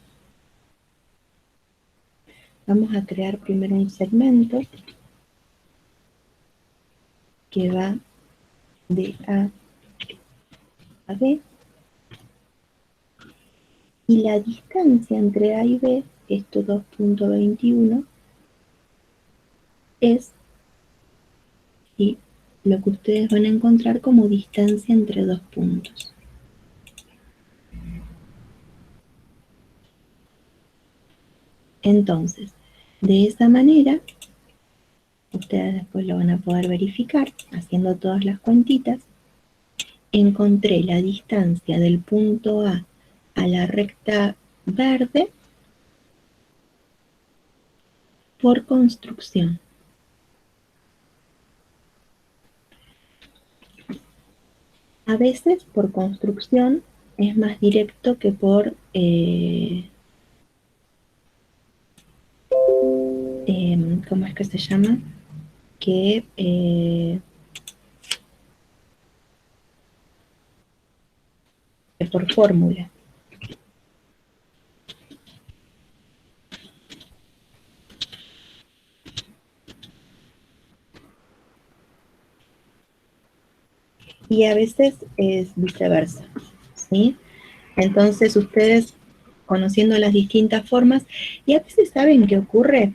Vamos a crear primero un segmento que va de A a B. Y la distancia entre A y B, esto 2.21, es ¿sí? lo que ustedes van a encontrar como distancia entre dos puntos. Entonces, de esa manera, ustedes después lo van a poder verificar haciendo todas las cuentitas. Encontré la distancia del punto A a la recta verde por construcción. A veces por construcción es más directo que por ¿cómo es que se llama? Que por fórmula. Y a veces es viceversa, ¿sí? Entonces ustedes, conociendo las distintas formas, y a veces saben qué ocurre,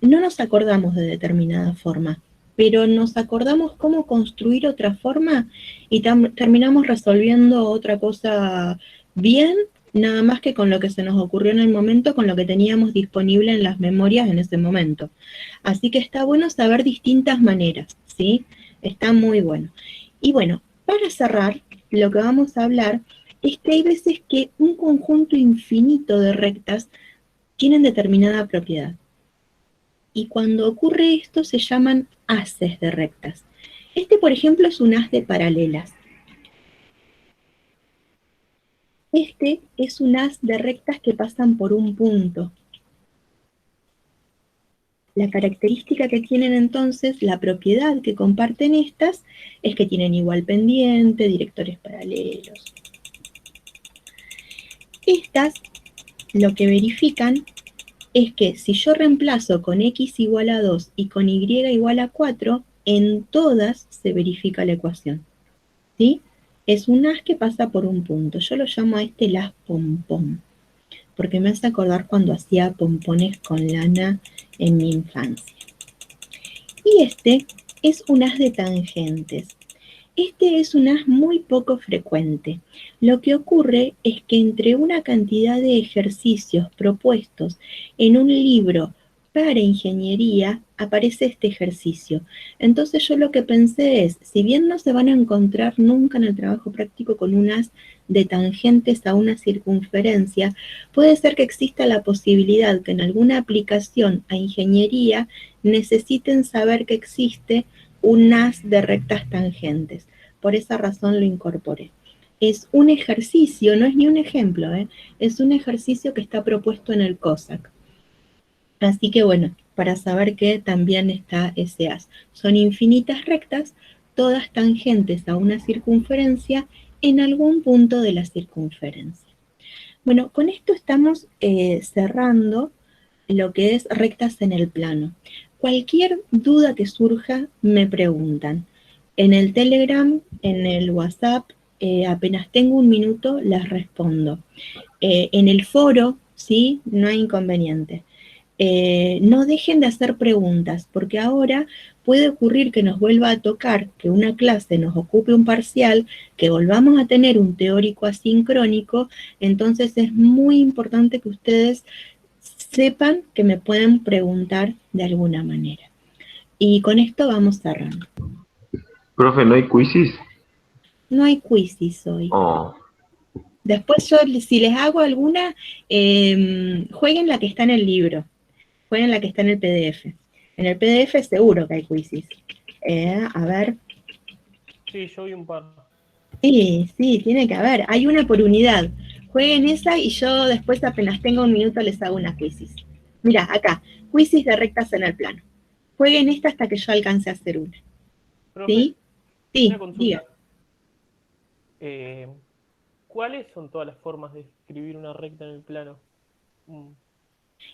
no nos acordamos de determinada forma, pero nos acordamos cómo construir otra forma y terminamos resolviendo otra cosa bien, nada más que con lo que se nos ocurrió en el momento, con lo que teníamos disponible en las memorias en ese momento. Así que está bueno saber distintas maneras, ¿sí? Está muy bueno. Y bueno, para cerrar, lo que vamos a hablar es que hay veces que un conjunto infinito de rectas tienen determinada propiedad. Y cuando ocurre esto se llaman haces de rectas. Este, por ejemplo, es un haz de paralelas. Este es un haz de rectas que pasan por un punto. La característica que tienen entonces, la propiedad que comparten estas, es que tienen igual pendiente, directores paralelos. Estas lo que verifican es que si yo reemplazo con x igual a 2 y con y igual a 4, en todas se verifica la ecuación, ¿sí? Es un haz que pasa por un punto. Yo lo llamo a este el haz pompón, porque me hace acordar cuando hacía pompones con lana en mi infancia. Y este es un haz de tangentes. Este es un haz muy poco frecuente. Lo que ocurre es que entre una cantidad de ejercicios propuestos en un libro para ingeniería aparece este ejercicio. Entonces yo lo que pensé es, si bien no se van a encontrar nunca en el trabajo práctico con un haz de tangentes a una circunferencia, puede ser que exista la posibilidad que en alguna aplicación a ingeniería necesiten saber que existe un haz de rectas tangentes. Por esa razón lo incorporé. Es un ejercicio, no es ni un ejemplo, es un ejercicio que está propuesto en el COSAC. Así que bueno, para saber que también está ese haz. Son infinitas rectas, todas tangentes a una circunferencia en algún punto de la circunferencia. Bueno, con esto estamos cerrando lo que es rectas en el plano. Cualquier duda que surja, me preguntan. En el Telegram, en el WhatsApp, apenas tengo un minuto, las respondo. En el foro, ¿sí? No hay inconveniente. No dejen de hacer preguntas, porque ahora puede ocurrir que nos vuelva a tocar que una clase nos ocupe un parcial, que volvamos a tener un teórico asincrónico, entonces es muy importante que ustedes sepan que me pueden preguntar de alguna manera. Y con esto vamos cerrando. Profe, ¿no hay quizzes? No hay quizzes hoy. Oh. Después yo, si les hago alguna, jueguen la que está en el libro. Jueguen la que está en el PDF. En el PDF seguro que hay quizzes. A ver. Sí, yo vi un par. Sí, sí, tiene que haber. Hay una por unidad. Jueguen esa y yo después apenas tenga un minuto les hago una quizzes. Mira, acá, quizzes de rectas en el plano. Jueguen esta hasta que yo alcance a hacer una. Profe, ¿Sí? Sí, una consulta. diga. ¿Cuáles son todas las formas de escribir una recta en el plano? Mm,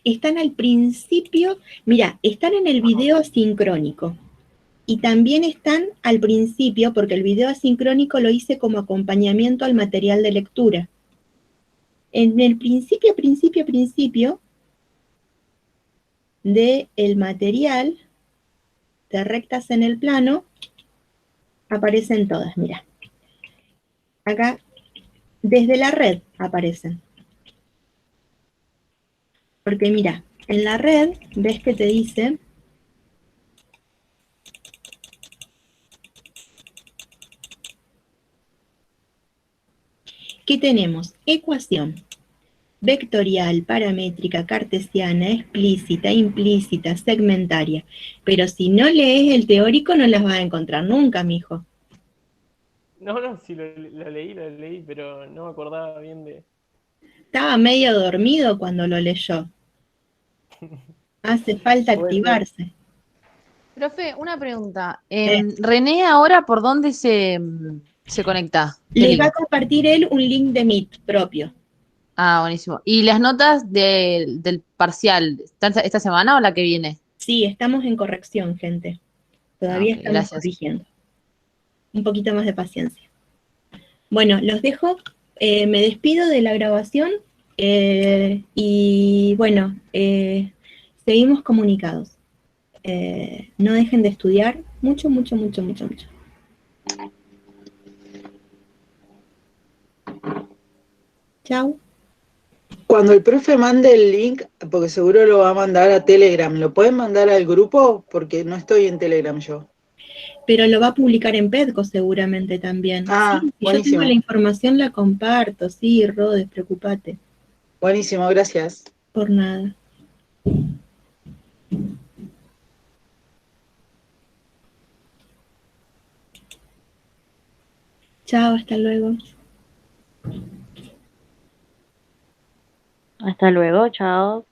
Están al principio, mira, están en el video asincrónico. Y también están al principio, porque el video asincrónico lo hice como acompañamiento al material de lectura. En el principio del material de rectas en el plano, aparecen todas, mira. Acá, desde la red aparecen. Porque mira, en la red, ves que te dice que tenemos ecuación vectorial, paramétrica, cartesiana, explícita, implícita, segmentaria. Pero si no lees el teórico no las vas a encontrar nunca, mijo. No, sí, lo leí, pero no me acordaba bien de... Estaba medio dormido cuando lo leyó. Hace falta Puede ser. activarse. Profe, una pregunta. René, ¿ahora por dónde se conecta? ¿Qué Les va a link? compartir él un link de Meet propio. Ah, buenísimo. ¿Y las notas del parcial, están esta semana o la que viene? Sí, estamos en corrección, gente. Ah, Todavía ok, estamos gracias. corrigiendo. Un poquito más de paciencia. Bueno, los dejo. Me despido de la grabación y bueno, seguimos comunicados. No dejen de estudiar mucho, mucho, mucho, mucho, mucho. Chau. Cuando el profe mande el link, porque seguro lo va a mandar a Telegram, ¿lo pueden mandar al grupo? Porque no estoy en Telegram yo. Pero lo va a publicar en Pedco seguramente también. Ah, Sí, si yo tengo buenísimo. la información la comparto, sí, Rodes, preocupate. Buenísimo, gracias. Por nada. Chao, hasta luego. Hasta luego, chao.